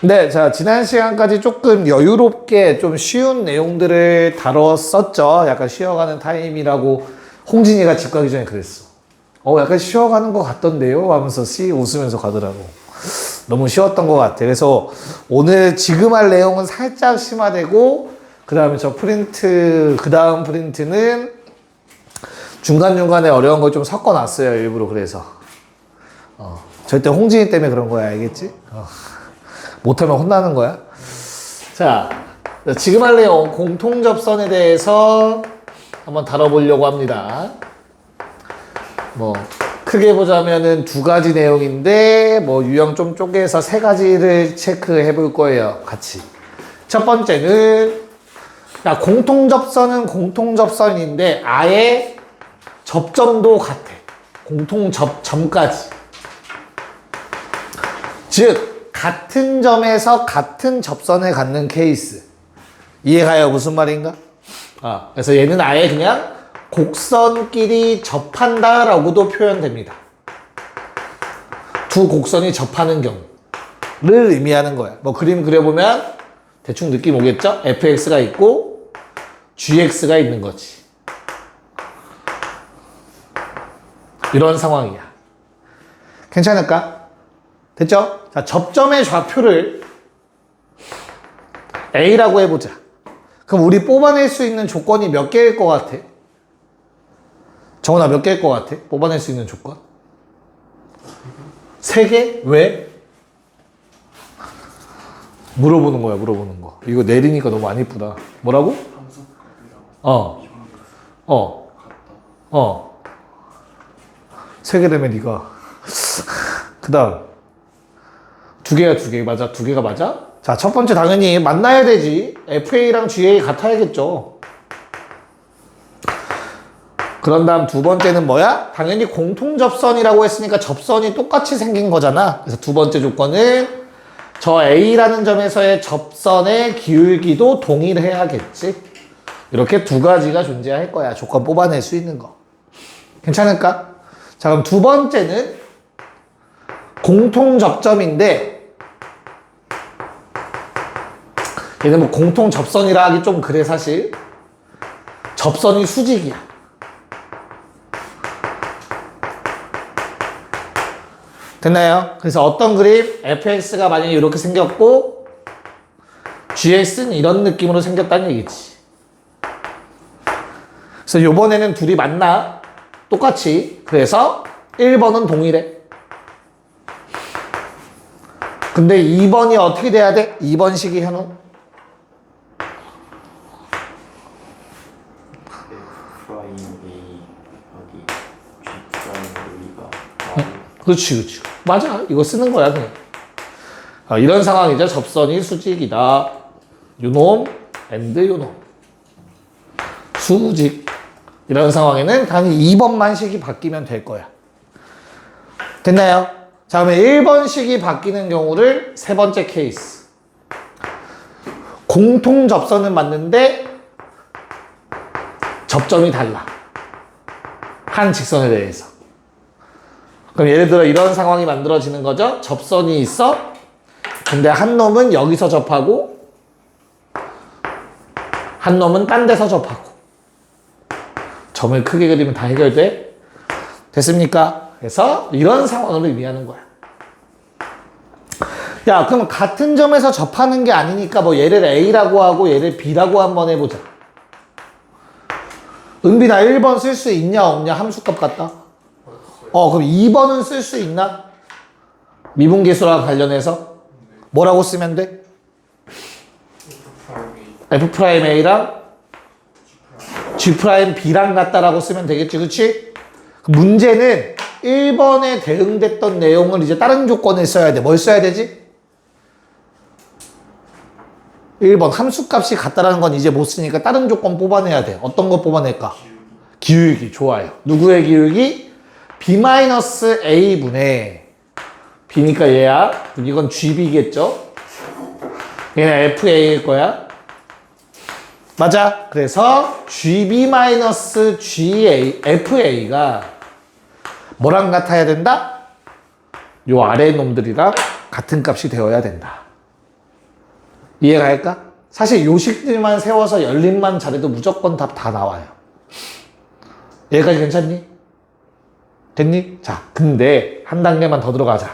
네, 자, 지난 시간까지 조금 여유롭게 좀 쉬운 내용들을 다뤘었죠. 약간 쉬어가는 타임이라고 홍진이가 집 가기 전에 그랬어. 약간 쉬어가는 것 같던데요? 하면서 웃으면서 가더라고. 너무 쉬웠던 것 같아. 그래서 오늘 지금 할 내용은 살짝 심화되고, 그 다음에 저 프린트, 그 다음 프린트는 중간중간에 어려운 걸 좀 섞어놨어요. 일부러 그래서. 절대 홍진이 때문에 그런 거야. 알겠지? 못하면 혼나는 거야. 자, 지금 할 내용 공통접선에 대해서 한번 다뤄보려고 합니다. 뭐 크게 보자면은 두 가지 내용인데 뭐 유형 좀 쪼개서 세 가지를 체크해 볼 거예요. 같이. 첫 번째는 공통접선은 공통접선인데 아예 접점도 같아. 공통접점까지. 즉 같은 점에서 같은 접선을 갖는 케이스. 이해가요? 무슨 말인가? 그래서 얘는 아예 그냥 곡선끼리 접한다라고도 표현됩니다. 두 곡선이 접하는 경우를 의미하는 거야. 뭐 그림 그려보면 대충 느낌 오겠죠? fx가 있고 gx가 있는 거지. 이런 상황이야. 괜찮을까? 됐죠? 자, 접점의 좌표를 A라고 해보자. 그럼 우리 뽑아낼 수 있는 조건이 몇 개일 것 같아? 정훈아, 몇 개일 것 같아? 뽑아낼 수 있는 조건? 3개? 왜? 물어보는 거야, 물어보는 거. 이거 내리니까 너무 안 이쁘다. 뭐라고? 세 개 되면 네가 그 다음 2개야, 2개. 맞아? 2개가 맞아? 자, 첫 번째 당연히 만나야 되지. FA랑 GA 같아야겠죠. 그런 다음 두 번째는 뭐야? 당연히 공통접선이라고 했으니까 접선이 똑같이 생긴 거잖아. 그래서 두 번째 조건은 저 A라는 점에서의 접선의 기울기도 동일해야겠지. 이렇게 두 가지가 존재할 거야. 조건 뽑아낼 수 있는 거. 괜찮을까? 자, 그럼 두 번째는 공통접점인데 얘는 뭐 공통접선이라 하기 좀 그래. 사실 접선이 수직이야. 됐나요? 그래서 어떤 그림? fx가 만약에 이렇게 생겼고 gx는 이런 느낌으로 생겼다는 얘기지. 그래서 요번에는 둘이 만나. 똑같이. 그래서 1번은 동일해. 근데 2번이 어떻게 돼야 돼? 2번식이 현우. 그렇지. 맞아. 이거 쓰는 거야, 그냥. 이런 상황이죠. 접선이 수직이다. 요놈, and 요놈. 수직. 이런 상황에는 당연히 2번만 식이 바뀌면 될 거야. 됐나요? 자, 그러면 1번식이 바뀌는 경우를 세 번째 케이스. 공통 접선은 맞는데 접점이 달라. 한 직선에 대해서. 그럼 예를 들어 이런 상황이 만들어지는 거죠. 접선이 있어. 근데 한 놈은 여기서 접하고 한 놈은 딴 데서 접하고. 점을 크게 그리면 다 해결돼. 됐습니까? 그래서 이런 상황을 의미하는 거야. 야, 그럼 같은 점에서 접하는 게 아니니까 뭐 얘를 A라고 하고 얘를 B라고 한번 해보자. 은빈아 1번 쓸 수 있냐 없냐? 함수값 같다. 그럼 2번은 쓸 수 있나? 미분계수랑 관련해서 뭐라고 쓰면 돼? F'A랑 G'B랑 같다라고 쓰면 되겠지, 그치? 문제는 1번에 대응됐던 내용을 이제 다른 조건을 써야 돼. 뭘 써야 되지? 1번 함수값이 같다라는 건 이제 못 쓰니까 다른 조건 뽑아내야 돼. 어떤 거 뽑아낼까? 기울기. 좋아요. 누구의 기울기? B-A분의 B니까 얘야. 이건 GB겠죠? 얘는 FA일 거야. 맞아. 그래서 GB-GA, FA가 뭐랑 같아야 된다? 요 아래 놈들이랑 같은 값이 되어야 된다. 이해갈까? 사실 요식들만 세워서 열림만 잘해도 무조건 답 다 나와요. 여기까지 괜찮니? 됐니? 자, 근데 한 단계만 더 들어가자.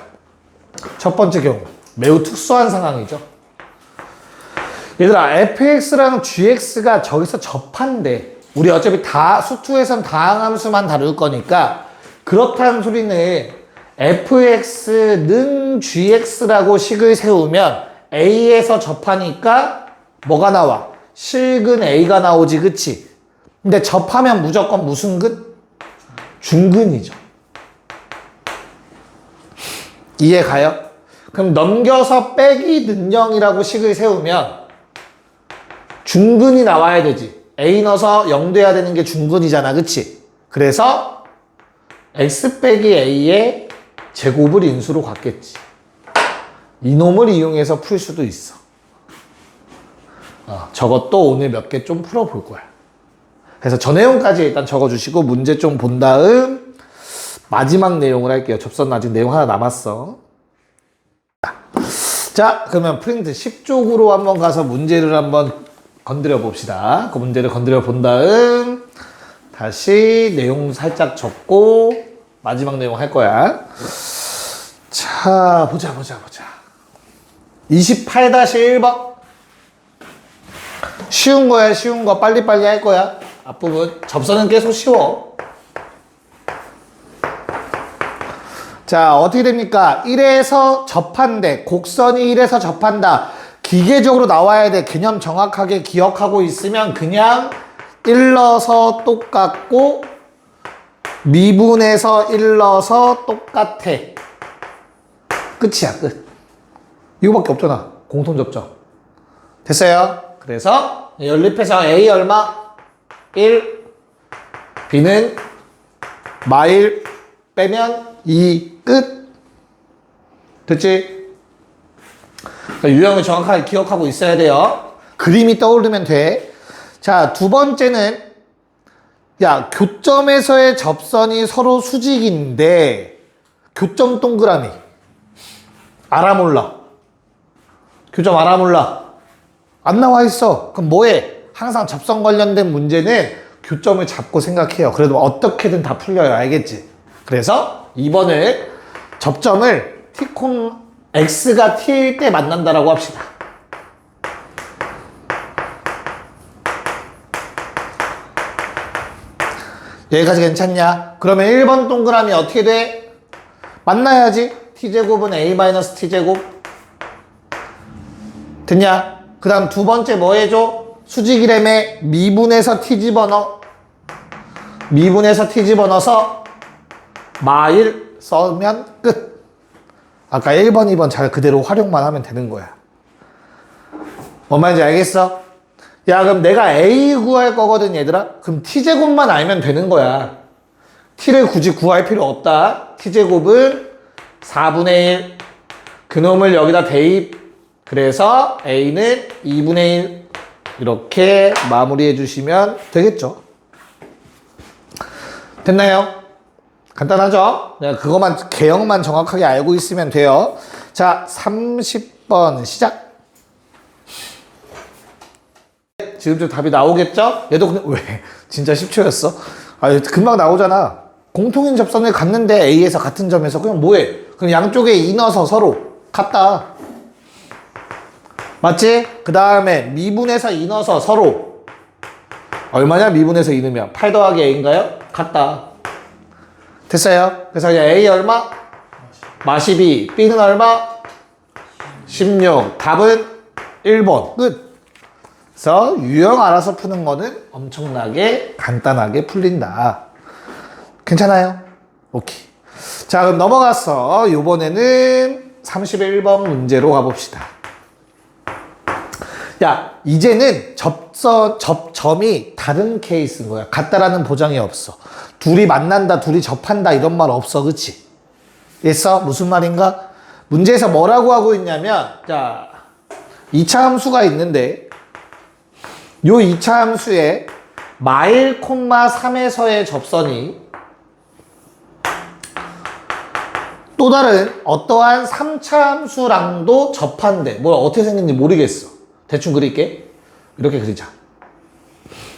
첫 번째 경우 매우 특수한 상황이죠. 얘들아, fx랑 gx가 저기서 접한대. 우리 어차피 수투에선 다항함수만 다룰 거니까 그렇다는 소리는 fx는 gx라고 식을 세우면 a에서 접하니까 뭐가 나와? 실근 a가 나오지, 그치? 근데 접하면 무조건 무슨 근? 중근이죠. 이해가요? 그럼 넘겨서 빼기 는영이라고 식을 세우면 중근이 나와야 되지. a 넣어서 0 돼야 되는 게 중근이잖아, 그치? 그래서 x 빼기 a의 제곱을 인수로 갖겠지. 이놈을 이용해서 풀 수도 있어. 저것도 오늘 몇 개 좀 풀어볼 거야. 그래서 저 내용까지 일단 적어주시고 문제 좀 본 다음 마지막 내용을 할게요. 접선 아직 내용 하나 남았어. 자, 그러면 프린트 10쪽으로 한번 가서 문제를 한번 건드려 봅시다. 그 문제를 건드려 본 다음 다시 내용 살짝 적고 마지막 내용 할 거야. 자, 보자. 28-1번. 쉬운 거야, 쉬운 거. 빨리빨리 할 거야. 앞부분. 접선은 계속 쉬워. 자, 어떻게 됩니까? 1에서 접한대. 곡선이 1에서 접한다. 기계적으로 나와야 돼. 개념 정확하게 기억하고 있으면 그냥 1 넣어서 똑같고 미분해서 1 넣어서 똑같아. 끝이야, 끝. 이거밖에 없잖아. 공통접점. 됐어요? 그래서 연립해서 A 얼마? 1. B는 마일 빼면 2. 끝. 됐지? 그러니까 유형을 정확하게 기억하고 있어야 돼요. 그림이 떠오르면 돼. 자, 두 번째는 야, 교점에서의 접선이 서로 수직인데 교점 동그라미 알아 몰라? 교점 알아 몰라? 안 나와 있어. 그럼 뭐해? 항상 접선 관련된 문제는 교점을 잡고 생각해요. 그래도 어떻게든 다 풀려요. 알겠지? 그래서 2번을 접점을 X가 T일 때 만난다라고 합시다. 여기까지 괜찮냐? 그러면 1번 동그라미 어떻게 돼? 만나야지. T제곱은 A-T제곱. 됐냐? 그 다음 두 번째 뭐 해줘? 수직이래매 미분해서 T 집어넣어. 미분해서 T 집어넣어서 마일 써면 끝. 아까 1번, 2번 잘 그대로 활용만 하면 되는 거야. 뭔 말인지 알겠어? 야, 그럼 내가 A 구할 거거든, 얘들아? 그럼 T제곱만 알면 되는 거야. T를 굳이 구할 필요 없다. T제곱은 4분의 1. 그놈을 여기다 대입. 그래서 A는 2분의 1. 이렇게 마무리해 주시면 되겠죠. 됐나요? 간단하죠? 내가 그것만, 개형만 정확하게 알고 있으면 돼요. 자, 30번 시작. 지금쯤 답이 나오겠죠? 얘도 근데 왜? 진짜 10초였어? 아, 금방 나오잖아. 공통인 접선을 갖는데 A에서 같은 점에서 그냥 뭐해? 그럼 양쪽에 2 넣어서 서로 같다. 맞지? 그 다음에 미분해서 2 넣어서 서로 얼마냐? 미분해서 2 넣으면 8 더하기 A인가요? 같다. 됐어요? 그래서 그냥 A 얼마? 마12. B는 얼마? 16. 답은 1번. 끝. 그래서 유형 알아서 푸는 거는 엄청나게 간단하게 풀린다. 괜찮아요? 오케이. 자, 그럼 넘어가서 이번에는 31번 문제로 가봅시다. 야, 이제는 접점이 다른 케이스인 거야. 같다라는 보장이 없어. 둘이 만난다, 둘이 접한다 이런 말 없어. 그치? 됐어? 무슨 말인가? 문제에서 뭐라고 하고 있냐면, 자, 2차 함수가 있는데 요 2차 함수에 마일, 3에서의 접선이 또 다른 어떠한 3차 함수랑도 접한대. 뭐 어떻게 생겼는지 모르겠어. 대충 그릴게. 이렇게 그리자.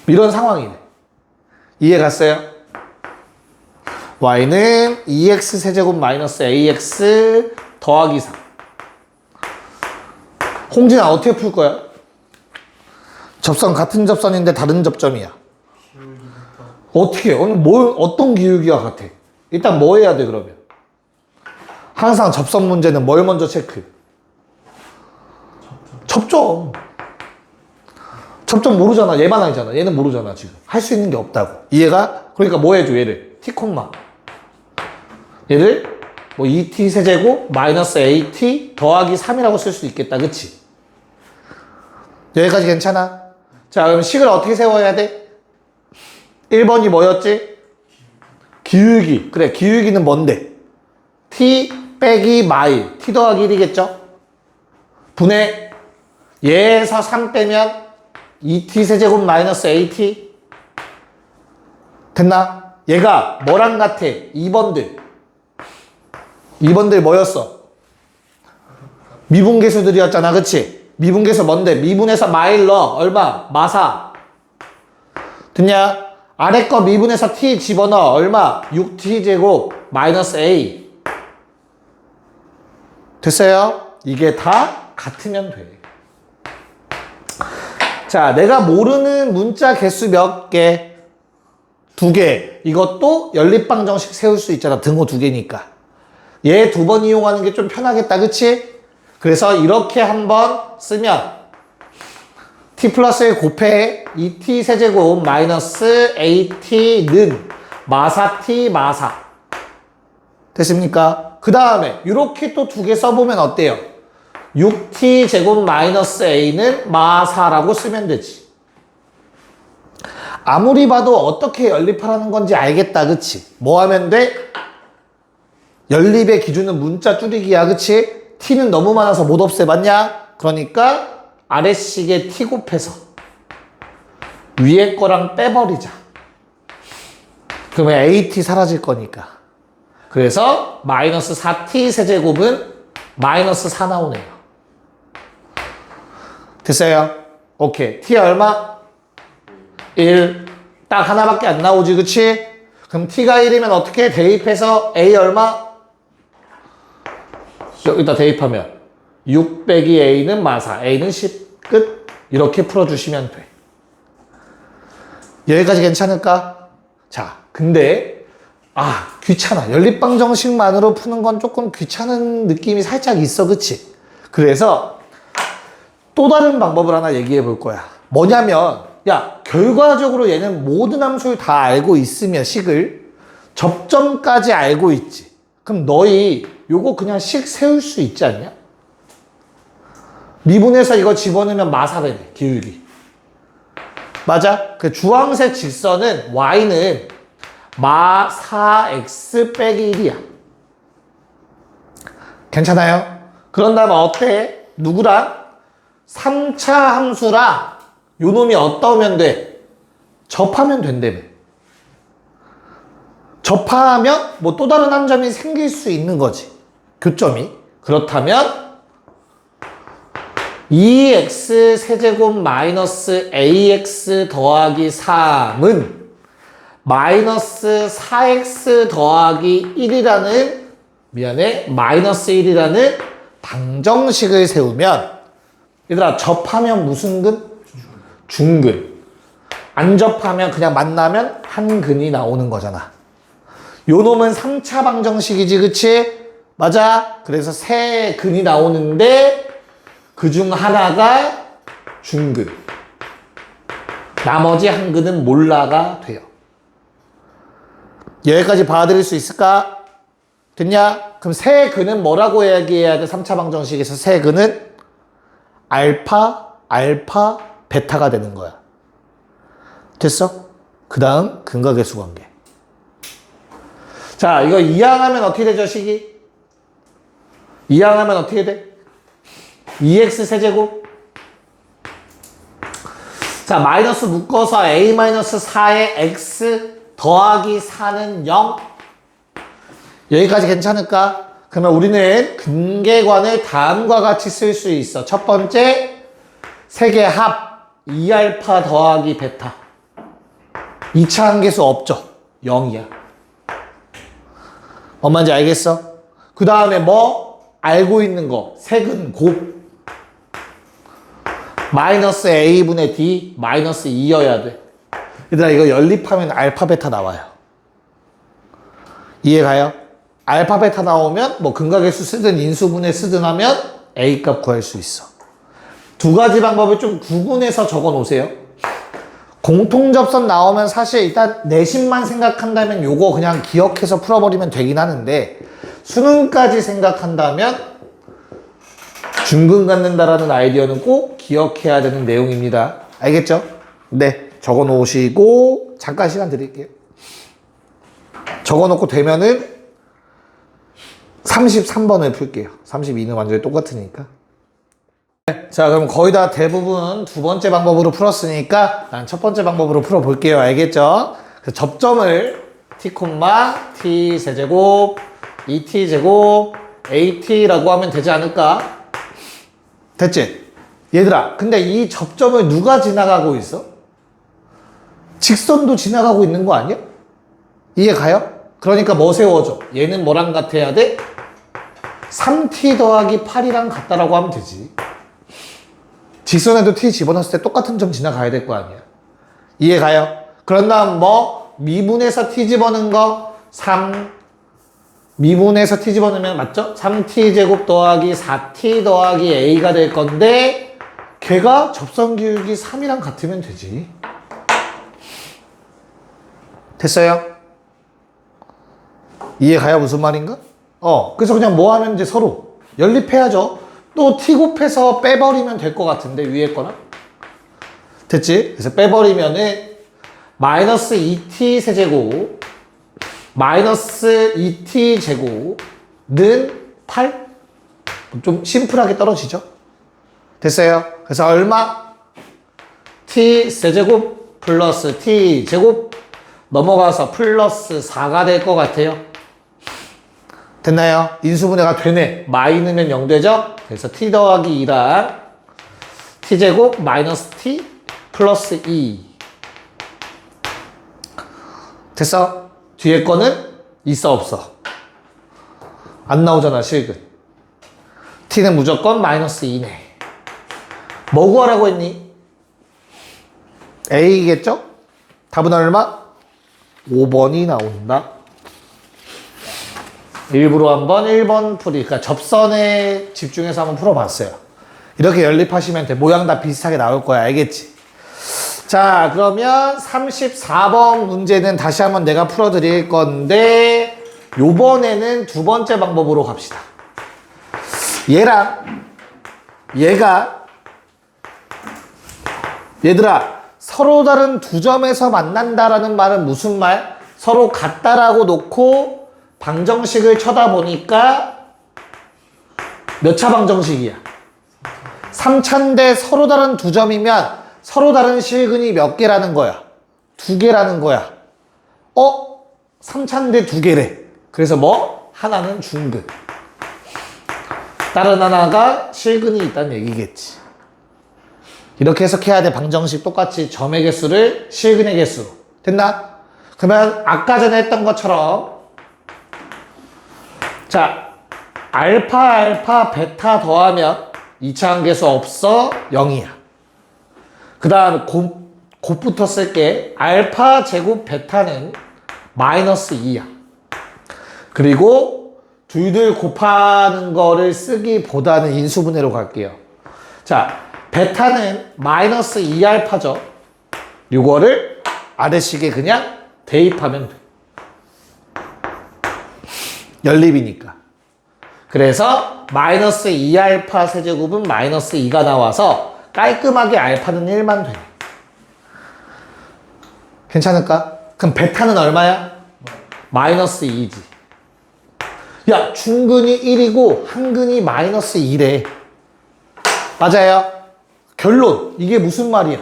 이런 상황이네. 이해 갔어요? y는 2x 세제곱 마이너스 ax 더하기 3. 홍진아 어떻게 풀 거야? 접선 같은 접선인데 다른 접점이야. 어떻게? 어떤 기울기가 같아? 일단 뭐 해야 돼 그러면? 항상 접선 문제는 뭘 먼저 체크? 접점. 접점 모르잖아. 얘만 알잖아. 얘는 모르잖아 지금. 할 수 있는 게 없다고. 이해가? 그러니까 뭐 해줘 얘를? t, 얘를 뭐 2t 세제곱 마이너스 at 더하기 3이라고 쓸 수 있겠다. 그치? 여기까지 괜찮아? 자 그럼 식을 어떻게 세워야 돼? 1번이 뭐였지? 기울기. 그래 기울기는 뭔데? t 빼기 마일 t 더하기 1이겠죠? 분의 얘에서 3 빼면 2t 세제곱 마이너스 at 됐나? 얘가 뭐랑 같아? 2번들 뭐였어? 미분계수들이었잖아 그치? 미분계수 뭔데? 미분에서 마일 넣어 얼마? 마사 됐냐? 아래 거 미분에서 t 집어넣어 얼마? 6t 제곱 마이너스 a 됐어요? 이게 다 같으면 돼. 자, 내가 모르는 문자 개수 몇 개? 2개. 이것도 연립방정식 세울 수 있잖아. 등호 2개니까. 얘 2번 이용하는 게 좀 편하겠다. 그치? 그래서 이렇게 한번 쓰면 t 플러스에 곱해 2t 세제곱 마이너스 at는 마사 t 마사. 됐습니까? 그 다음에 이렇게 또 2개 써보면 어때요? 6t 제곱 마이너스 a는 마사라고 쓰면 되지. 아무리 봐도 어떻게 연립하라는 건지 알겠다. 그치? 뭐 하면 돼? 연립의 기준은 문자 줄이기야. 그치? t는 너무 많아서 못 없애봤냐? 그러니까 아래식에 t 곱해서 위에 거랑 빼버리자. 그러면 at 사라질 거니까. 그래서 마이너스 4t 세제곱은 마이너스 4 나오네요. 됐어요? 오케이. t 얼마? 1. 딱 하나밖에 안 나오지 그치? 그럼 t가 1이면 어떻게 대입해서 a 얼마? 여기다 대입하면 6 빼기 a는 마사 a는 10 끝. 이렇게 풀어주시면 돼. 여기까지 괜찮을까? 자 근데 귀찮아. 연립방정식만으로 푸는 건 조금 귀찮은 느낌이 살짝 있어 그치? 그래서 또 다른 방법을 하나 얘기해 볼 거야. 뭐냐면 야 결과적으로 얘는 모든 함수를 다 알고 있으면 식을 접점까지 알고 있지. 그럼 너희 요거 그냥 식 세울 수 있지 않냐? 미분해서 이거 집어넣으면 마사되네. 기울기. 맞아? 그 주황색 직선은 y는 마 4x 빼기 1이야. 괜찮아요? 그런 다음에 어때? 누구랑? 3차 함수랑 요 놈이 어떠면 돼? 접하면 된다며. 접하면 뭐 또 다른 한 점이 생길 수 있는 거지. 교점이. 그렇다면 2x 세제곱 마이너스 ax 더하기 3은 마이너스 4x 더하기 1이라는 마이너스 1이라는 방정식을 세우면 얘들아 접하면 무슨 근? 중근. 안 접하면 그냥 만나면 한 근이 나오는 거잖아. 요 놈은 3차 방정식이지 그치? 맞아. 그래서 세 근이 나오는데 그중 하나가 중근. 나머지 한 근은 몰라가 돼요. 여기까지 봐드릴 수 있을까? 됐냐? 그럼 세 근은 뭐라고 얘기해야 돼? 3차 방정식에서 세 근은 알파, 베타가 되는 거야. 됐어? 그 다음 근각계수 관계. 자, 이거 이항하면 어떻게 되죠, 식이? 이항하면 어떻게 돼? 2x 세제곱. 자, 마이너스 묶어서 a-4의 x 더하기 4는 0. 여기까지 괜찮을까? 그러면 우리는 근계관을 다음과 같이 쓸 수 있어. 첫 번째, 세 개 합 2알파 더하기 베타. 2차 함계수 없죠? 0이야. 뭔 말인지 알겠어? 그 다음에 뭐? 알고 있는 거. 색은 곱. 마이너스 a분의 d 마이너스 2여야 돼. 얘들아 이거 연립하면 알파 베타 나와요. 이해가요? 알파 베타 나오면 뭐 근각계수 쓰든 인수분해 쓰든 하면 a 값 구할 수 있어. 두 가지 방법을 좀 구분해서 적어 놓으세요. 공통접선 나오면 사실 일단 내신만 생각한다면 요거 그냥 기억해서 풀어버리면 되긴 하는데 수능까지 생각한다면 중근 갖는다라는 아이디어는 꼭 기억해야 되는 내용입니다. 알겠죠? 네, 적어 놓으시고 잠깐 시간 드릴게요. 적어 놓고 되면은 33번을 풀게요. 32는 완전히 똑같으니까. 자, 그럼 거의 다 대부분 두 번째 방법으로 풀었으니까 난 첫 번째 방법으로 풀어볼게요. 알겠죠? 그래서 접점을 t, t 세제곱, 2t 제곱, at라고 하면 되지 않을까? 됐지? 얘들아, 근데 이 접점을 누가 지나가고 있어? 직선도 지나가고 있는 거 아니야? 이해 가요? 그러니까 뭐 세워줘? 얘는 뭐랑 같아야 돼? 3t 더하기 8이랑 같다라고 하면 되지. 직선에도 t 집어넣었을 때 똑같은 점 지나가야 될 거 아니야. 이해 가요? 그런 다음 뭐? 미분에서 t 집어넣은 거 3. 미분에서 t 집어넣으면 맞죠? 3t 제곱 더하기 4t 더하기 a가 될 건데 걔가 접선 기울기 3이랑 같으면 되지. 됐어요? 이해 가요? 무슨 말인가? 그래서 그냥 뭐 하면 이제 서로 연립해야죠. 또 t 곱해서 빼버리면 될 것 같은데 위에 거나 됐지? 그래서 빼버리면은 마이너스 2t 세제곱 마이너스 2t 제곱는 8? 좀 심플하게 떨어지죠? 됐어요? 그래서 얼마? t 세제곱 플러스 t 제곱 넘어가서 플러스 4가 될 것 같아요. 됐나요? 인수분해가 되네. 마이너면 0 되죠? 그래서 t 더하기 2랑 t제곱 마이너스 t 플러스 2. 됐어? 뒤에 거는 있어 없어? 안 나오잖아 실근. t는 무조건 마이너스 2네. 뭐 구하라고 했니? a겠죠? 답은 얼마? 5번이 나온다. 일부러 한번 1번 풀이, 그러니까 접선에 집중해서 한번 풀어봤어요. 이렇게 연립하시면 돼. 모양 다 비슷하게 나올 거야. 알겠지? 자, 그러면 34번 문제는 다시 한번 내가 풀어드릴 건데 요번에는 두 번째 방법으로 갑시다. 얘랑 얘가 얘들아 서로 다른 두 점에서 만난다라는 말은 무슨 말? 서로 같다라고 놓고 방정식을 쳐다보니까 몇 차 방정식이야? 3차인데 서로 다른 두 점이면 서로 다른 실근이 몇 개라는 거야? 2개라는 거야. 3차인데 2개래. 그래서 뭐? 하나는 중근. 다른 하나가 실근이 있다는 얘기겠지. 이렇게 해석해야 돼. 방정식 똑같이 점의 개수를 실근의 개수로. 됐나? 그러면 아까 전에 했던 것처럼 자, 알파, 베타 더하면 2차 함계수 없어? 0이야. 그 다음 곱부터 쓸게. 알파 제곱 베타는 마이너스 2야. 그리고 둘둘 곱하는 거를 쓰기보다는 인수분해로 갈게요. 자, 베타는 마이너스 2알파죠. 이거를 아래식에 그냥 대입하면 돼. 연립이니까. 그래서 마이너스 2알파 세제곱은 마이너스 2가 나와서 깔끔하게 알파는 1만 되네. 괜찮을까? 그럼 베타는 얼마야? 마이너스 2지. 야, 중근이 1이고 한근이 마이너스 2래. 맞아요? 결론. 이게 무슨 말이야?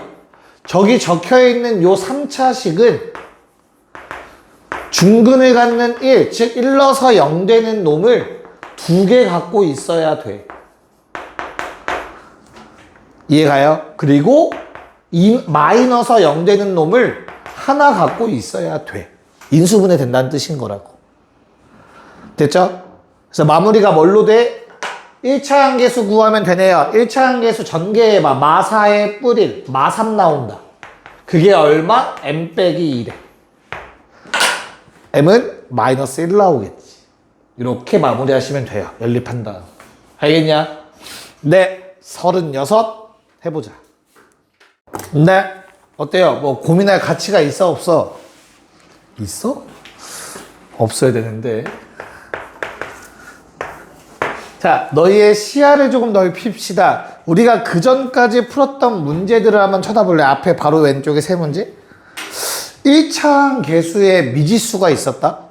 저기 적혀있는 요 3차식은 중근을 갖는 1, 즉 1러서 0 되는 놈을 2개 갖고 있어야 돼. 이해가요? 그리고 마이너서 0 되는 놈을 하나 갖고 있어야 돼. 인수분해 된다는 뜻인 거라고. 됐죠? 그래서 마무리가 뭘로 돼? 1차 함계수 구하면 되네요. 1차 함계수 전개해봐. 마4에 뿔1, 마3 나온다. 그게 얼마? m 빼기 1에. m은 마이너스 1 나오겠지. 이렇게 마무리하시면 돼요. 연립한 다음. 알겠냐? 네, 36 해보자. 네, 어때요? 뭐 고민할 가치가 있어 없어? 있어? 없어야 되는데. 자, 너희의 시야를 조금 넓힙시다. 우리가 그 전까지 풀었던 문제들을 한번 쳐다볼래? 앞에 바로 왼쪽에 세 문제. 1차 계수에 미지수가 있었다?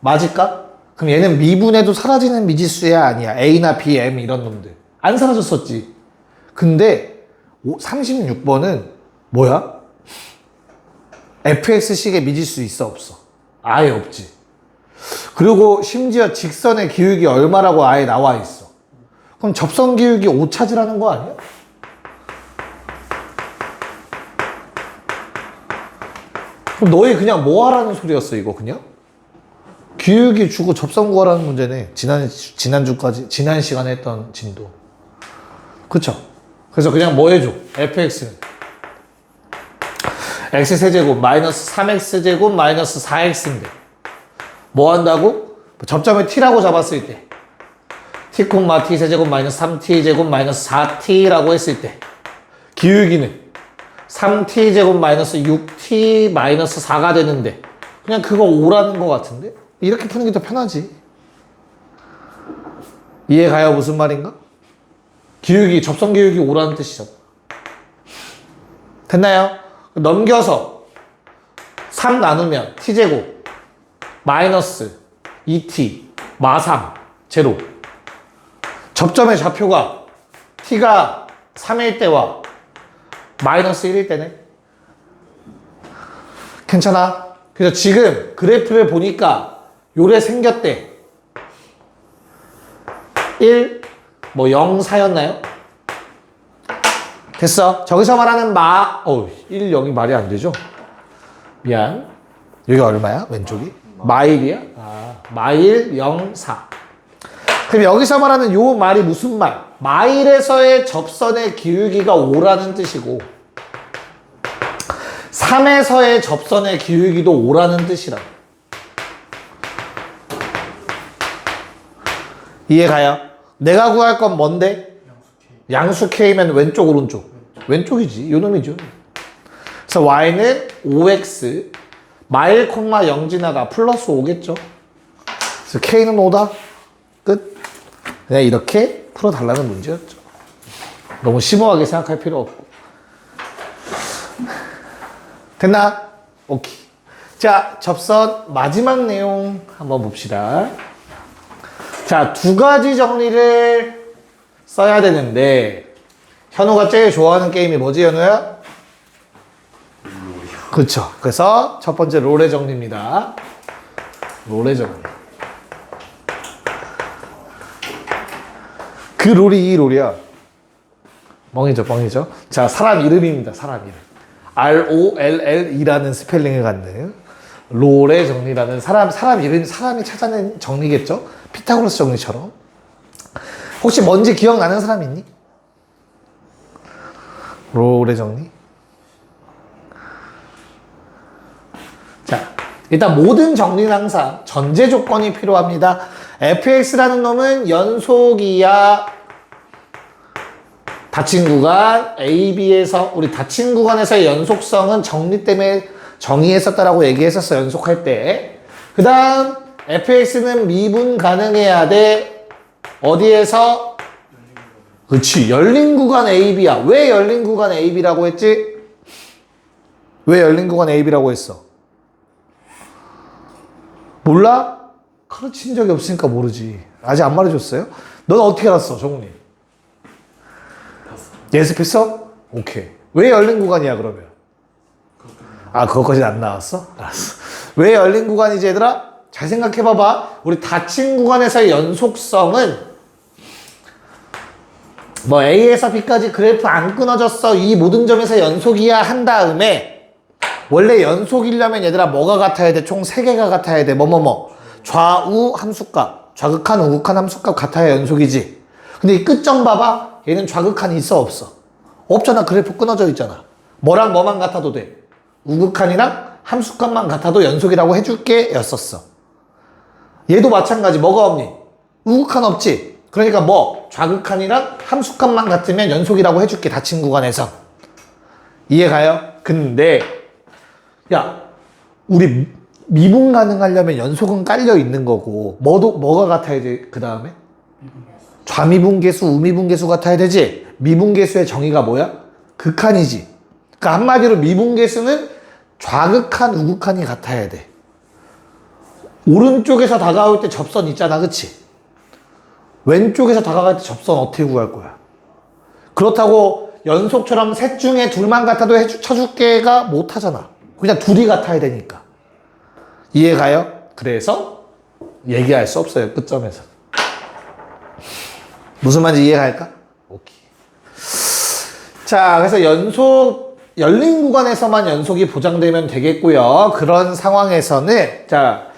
맞을까? 그럼 얘는 미분해도 사라지는 미지수야 아니야? A나 B, M 이런 놈들. 안 사라졌었지. 근데 36번은 뭐야? fx식의 미지수 있어 없어? 아예 없지. 그리고 심지어 직선의 기울기 얼마라고 아예 나와 있어. 그럼 접선 기울기 5 찾으라는 거 아니야? 그럼 너희 그냥 뭐 하라는 소리였어 이거 그냥? 기울기 주고 접선 구하라는 문제네. 지난주까지 지난 시간에 했던 진도. 그쵸? 그래서 그냥 뭐 해줘? fx는 x세제곱 마이너스 3x제곱 마이너스 4x인데 뭐 한다고? 접점을 t라고 잡았을 때 t, t세제곱 마이너스 3t제곱 마이너스 4t라고 했을 때 기울기는 3t제곱 마이너스 6t 마이너스 4가 되는데 그냥 그거 5라는 거 같은데? 이렇게 푸는 게 더 편하지. 이해가요? 무슨 말인가? 기울기, 접선 기울기 5라는 뜻이잖아. 됐나요? 넘겨서 3 나누면 t제곱 마이너스 2t 마3 제로. 접점의 좌표가 t가 3일 때와 마이너스 1일 때네. 괜찮아? 그래서 지금 그래프를 보니까 요래 생겼대. 1, 뭐 0, 4였나요? 됐어. 저기서 말하는 1, 0이 말이 안 되죠? 미안. 여기 얼마야? 왼쪽이? 마일이야? 마일 0, 4. 그럼 여기서 말하는 요 말이 무슨 말? 마일에서의 접선의 기울기가 5라는 뜻이고 3에서의 접선의 기울기도 5라는 뜻이라. 이해가요? 내가 구할 건 뭔데? 양수 K면 왼쪽 오른쪽? 왼쪽이지. 요 놈이죠. 그래서 Y는 5X 마일, 0 지나가 플러스 5겠죠. 그래서 K는 5다. 끝. 그냥 이렇게 풀어달라는 문제였죠. 너무 심오하게 생각할 필요 없고. 됐나? 오케이. 자, 접선 마지막 내용 한번 봅시다. 자, 두 가지 정리를 써야 되는데 현우가 제일 좋아하는 게임이 뭐지, 현우야? 그렇죠. 그래서 첫 번째 롤의 정리입니다. 롤의 정리. 그 롤이 이 롤이야. 뻥이죠, 뻥이죠. 자, 사람 이름입니다. 사람 이름. ROLL이라는 스펠링을 갖는 롤의 정리라는 사람 이름, 사람이 찾아낸 정리겠죠? 피타고라스 정리처럼. 혹시 뭔지 기억나는 사람 있니? 롤의 정리? 자, 일단 모든 정리는 항상 전제 조건이 필요합니다. fx라는 놈은 연속이야. 닫힌 구간 AB에서 우리 닫힌 구간에서의 연속성은 정리 때문에 정의했었다라고 얘기했었어. 연속할 때. 그 다음 fx는 미분 가능해야 돼. 어디에서? 그치, 열린 구간 AB야. 왜 열린 구간 AB라고 했지? 왜 열린 구간 AB라고 했어? 몰라? 가르친 적이 없으니까 모르지. 아직 안 말해줬어요? 넌 어떻게 알았어, 정훈이? 예습했어? 오케이. 왜 열린 구간이야, 그러면? 그것까지 안 나왔어? 알았어. 왜 열린 구간이지, 얘들아? 잘 생각해봐봐. 우리 닫힌 구간에서의 연속성은 뭐 A에서 B까지 그래프 안 끊어졌어. 이 모든 점에서 연속이야 한 다음에 원래 연속이려면 얘들아 뭐가 같아야 돼? 총 3개가 같아야 돼. 뭐뭐뭐. 좌우 함수값. 좌극한 우극한 함수값 같아야 연속이지. 근데 이 끝점 봐봐. 얘는 좌극한이 있어 없어? 없잖아. 그래프 끊어져 있잖아. 뭐랑 뭐만 같아도 돼. 우극한이랑 함수값만 같아도 연속이라고 해줄게 였었어. 얘도 마찬가지. 뭐가 없니? 우극한 없지. 그러니까 뭐 좌극한이랑 함수값만 같으면 연속이라고 해줄게. 닫힌 구간에서. 이해가요? 근데 야 우리 미분 가능하려면 연속은 깔려 있는 거고 뭐가 같아야 돼? 그 다음에 좌미분계수 우미분계수 같아야 되지. 미분계수의 정의가 뭐야? 극한이지. 그러니까 한마디로 미분계수는 좌극한 우극한이 같아야 돼. 오른쪽에서 다가올 때 접선 있잖아, 그치? 왼쪽에서 다가갈 때 접선 어떻게 구할 거야? 그렇다고 연속처럼 셋 중에 둘만 같아도 쳐줄게가 못하잖아. 그냥 둘이 같아야 되니까. 이해가요? 그래서 얘기할 수 없어요, 끝점에서. 무슨 말인지 이해갈까? 오케이. 자, 그래서 열린 구간에서만 연속이 보장되면 되겠고요. 그런 상황에서는 자,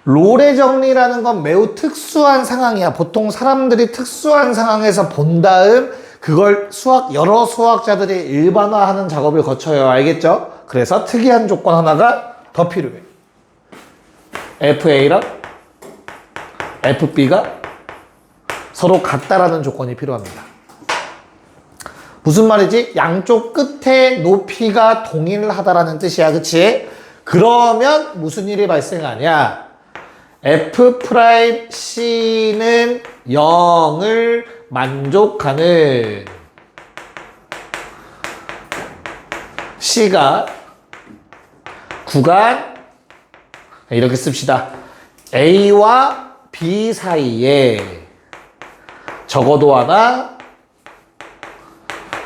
롤의 정리라는 건 매우 특수한 상황이야. 보통 사람들이 특수한 상황에서 본 다음 그걸 여러 수학자들이 일반화하는 작업을 거쳐요. 알겠죠? 그래서 특이한 조건 하나가 더 필요해. FA랑 FB가 서로 같다라는 조건이 필요합니다. 무슨 말이지? 양쪽 끝에 높이가 동일하다라는 뜻이야. 그치? 그러면 무슨 일이 발생하냐? F'C는 0을 만족하는 C가 구간 이렇게 씁시다. A와 B 사이에 적어도 하나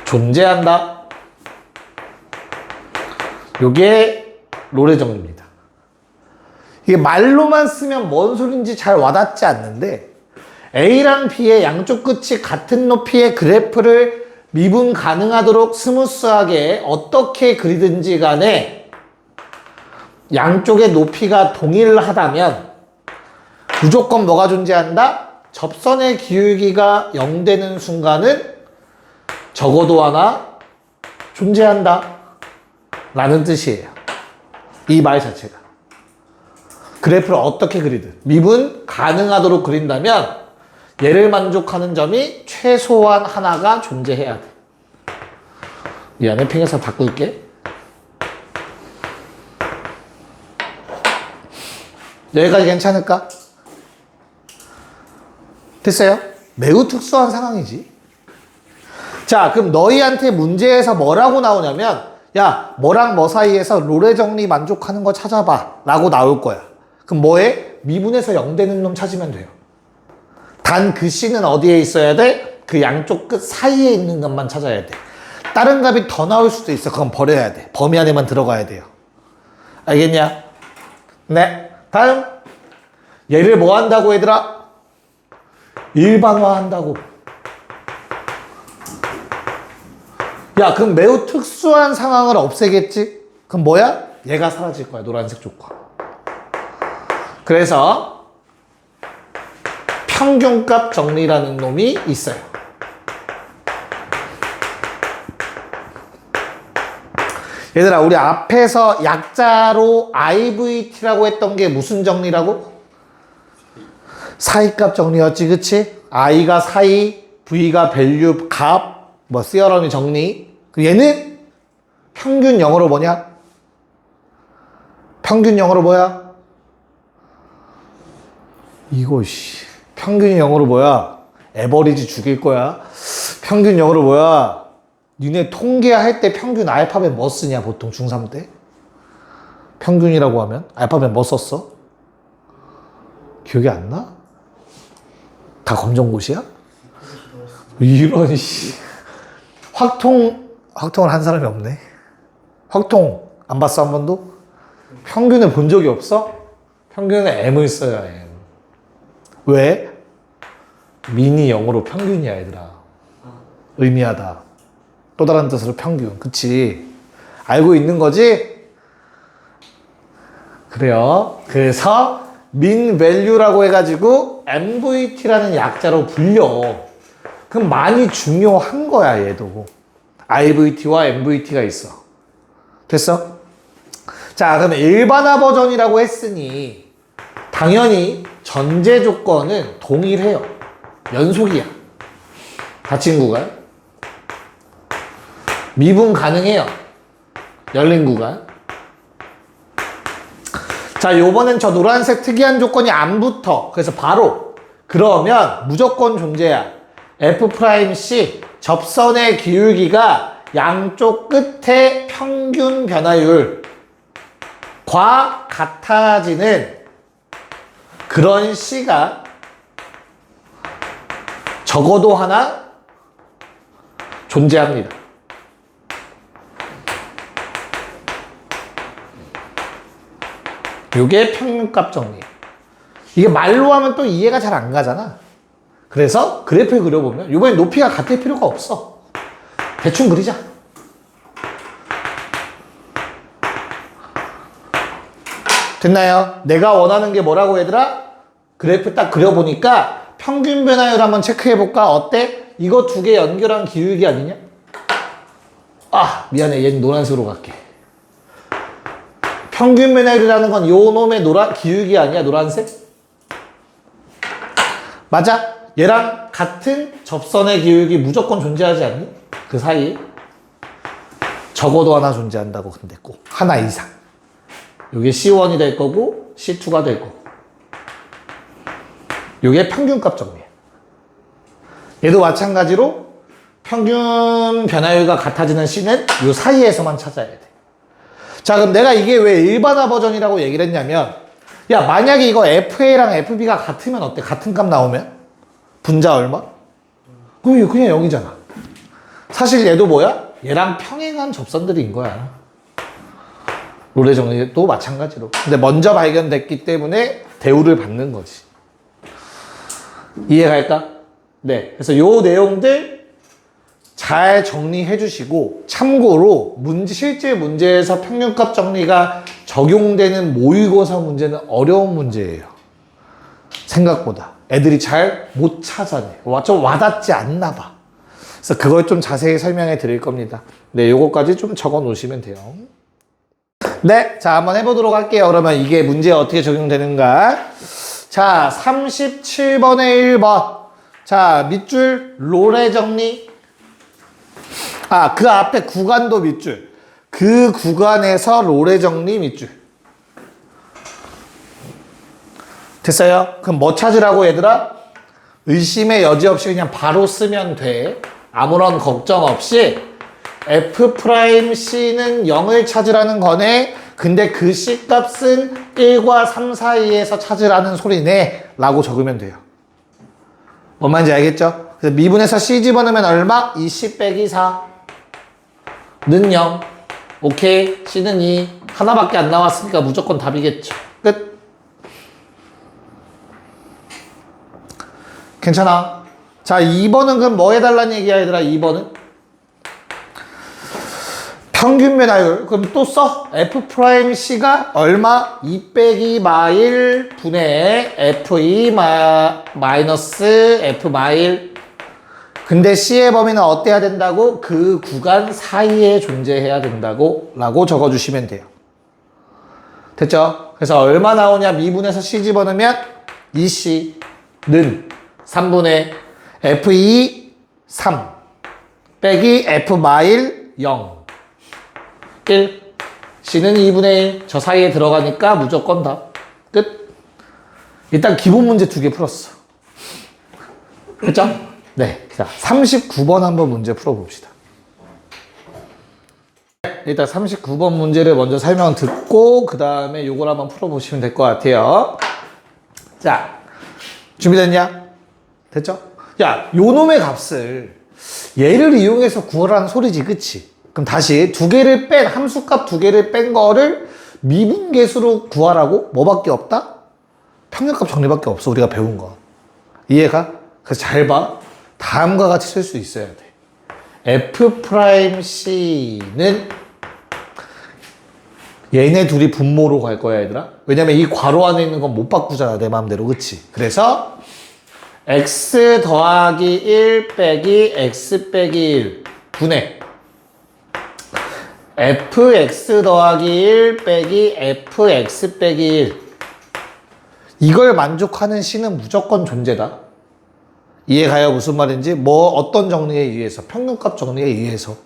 존재한다. 요게 롤의 정리입니다. 이게 말로만 쓰면 뭔 소린지 잘 와닿지 않는데 A랑 B의 양쪽 끝이 같은 높이의 그래프를 미분 가능하도록 스무스하게 어떻게 그리든지 간에 양쪽의 높이가 동일하다면 무조건 뭐가 존재한다? 접선의 기울기가 0 되는 순간은 적어도 하나 존재한다 라는 뜻이에요. 이 말 자체가. 그래프를 어떻게 그리든 미분 가능하도록 그린다면 얘를 만족하는 점이 최소한 하나가 존재해야 돼. 미안해, 핑에서 바꿀게. 여기까지 괜찮을까? 됐어요? 매우 특수한 상황이지. 자, 그럼 너희한테 문제에서 뭐라고 나오냐면 야, 뭐랑 뭐 사이에서 롤의 정리 만족하는 거 찾아봐 라고 나올 거야. 그럼 뭐해? 미분에서 0 되는 놈 찾으면 돼요. 단 그 C는 어디에 있어야 돼? 그 양쪽 끝 사이에 있는 것만 찾아야 돼. 다른 값이 더 나올 수도 있어. 그건 버려야 돼. 범위 안에만 들어가야 돼요. 알겠냐? 네. 다음. 얘를 뭐 한다고 얘들아? 일반화 한다고. 야, 그럼 매우 특수한 상황을 없애겠지? 그럼 뭐야? 얘가 사라질 거야. 노란색 조건. 그래서 평균값 정리라는 놈이 있어요. 얘들아, 우리 앞에서 약자로 IVT라고 했던 게 무슨 정리라고? 사이값 정리였지, 그치? I가 사이, V가 밸류 값, 뭐 시어럼이 정리. 얘는 평균 영어로 뭐냐? 평균 영어로 뭐야? 이거 평균 영어로 뭐야? 에버리지 죽일 거야. 평균 영어로 뭐야? 니네 통계할 때 평균 알파벳 뭐 쓰냐, 보통 중3 때? 평균이라고 하면? 알파벳 뭐 썼어? 기억이 안 나? 다 검정고시야? 이런, 확통을 한 사람이 없네. 확통 안 봤어, 한 번도? 평균을 본 적이 없어? 평균은 M을 써야 M. 왜? 미니 영어로 평균이야, 얘들아. 의미하다. 또 다른 뜻으로 평균. 그치? 알고 있는 거지? 그래요. 그래서 mean value라고 해가지고 MVT라는 약자로 불려. 그럼 많이 중요한 거야, 얘도. IVT와 MVT가 있어. 됐어? 자, 그럼 일반화 버전이라고 했으니 당연히 전제 조건은 동일해요. 연속이야. 닫힌 구간. 미분 가능해요. 열린 구간. 자, 요번엔 저 노란색 특이한 조건이 안 붙어. 그래서 바로 그러면 무조건 존재야. F'C 접선의 기울기가 양쪽 끝의 평균 변화율과 같아지는 그런 C가 적어도 하나 존재합니다. 이게 평균값 정리. 이게 말로 하면 또 이해가 잘 안 가잖아. 그래서 그래프에 그려보면 이번엔 높이가 같을 필요가 없어. 대충 그리자. 됐나요? 내가 원하는 게 뭐라고 얘들아? 그래프 딱 그려보니까 평균 변화율 한번 체크해볼까? 어때? 이거 두 개 연결한 기울기 아니냐? 아, 미안해. 얘는 노란색으로 갈게. 평균 변화율이라는 건 요 놈의 기울기 아니야? 노란색? 맞아? 얘랑 같은 접선의 기울기 무조건 존재하지 않니? 그 사이에 적어도 하나 존재한다고. 근데 꼭 하나 이상. 요게 C1이 될 거고 C2가 될 거고. 요게 평균값 정리야. 얘도 마찬가지로 평균 변화율과 같아지는 C는 요 사이에서만 찾아야 돼. 자, 그럼 내가 이게 왜 일반화 버전이라고 얘기를 했냐면, 야, 만약에 이거 FA랑 FB가 같으면 어때? 같은 값 나오면? 분자 얼마? 그럼 이거 그냥 0이잖아. 사실 얘도 뭐야? 얘랑 평행한 접선들인 거야. 롤의 정리도 마찬가지로. 근데 먼저 발견됐기 때문에 대우를 받는 거지. 이해갈까? 네. 그래서 요 내용들 잘 정리해 주시고, 참고로 실제 문제에서 평균값 정리가 적용되는 모의고사 문제는 어려운 문제예요. 생각보다. 애들이 잘 못 찾아내. 좀 와닿지 않나 봐. 그래서 그걸 좀 자세히 설명해 드릴 겁니다. 네, 요거까지 좀 적어 놓으시면 돼요. 네, 자, 한번 해보도록 할게요. 그러면 이게 문제에 어떻게 적용되는가? 자, 37번에 1번. 자, 밑줄 롤의 정리. 아, 그 앞에 구간도 밑줄. 그 구간에서 롤의 정리 밑줄. 됐어요? 그럼 뭐 찾으라고 얘들아? 의심의 여지 없이 그냥 바로 쓰면 돼. 아무런 걱정 없이 F'C는 0을 찾으라는 거네. 근데 그 C값은 1과 3 사이에서 찾으라는 소리네. 라고 적으면 돼요. 뭔 말인지 알겠죠? 그래서 미분에서 C 집어넣으면 얼마? 20 빼기 4는 0. 오케이. C는 2. 하나밖에 안 나왔으니까 무조건 답이겠죠. 끝. 괜찮아. 자, 2번은 그럼 뭐 해달라는 얘기야, 얘들아? 2번은 평균 변화율. 그럼 또 써. F'C가 얼마? 2 빼기 마일 분의 F2 마이너스 F 마일. 근데 C의 범위는 어때야 된다고? 그 구간 사이에 존재해야 된다고 라고 적어주시면 돼요. 됐죠? 그래서 얼마 나오냐? 미분에서 C 집어넣으면 2C는 3분의 F2 3 빼기 F 마일 0 1. C는 2분의 1. 저 사이에 들어가니까 무조건 답. 끝. 일단 기본 문제 2개 풀었어. 됐죠? 네. 자, 39번 한번 문제 풀어봅시다. 일단 39번 문제를 먼저 설명 듣고 그 다음에 요걸 한번 풀어보시면 될 것 같아요. 자, 준비됐냐? 됐죠? 야, 요 놈의 값을 얘를 이용해서 구하라는 소리지, 그치? 그럼 다시 함수값 두 개를 뺀 거를 미분계수로 구하라고? 뭐밖에 없다? 평균값 정리밖에 없어, 우리가 배운 거. 이해가? 그래서 잘 봐. 다음과 같이 쓸 수 있어야 돼. F'C는 얘네 둘이 분모로 갈 거야, 얘들아. 왜냐면 이 괄호 안에 있는 건 못 바꾸잖아, 내 마음대로. 그치? 그래서 x 더하기 1 빼기 x 빼기 1 분의 fx 더하기 1 빼기 fx 빼기 1 이걸 만족하는 C는 무조건 존재다. 이해가요? 무슨 말인지? 뭐 어떤 정리에 의해서? 평균값 정리에 의해서.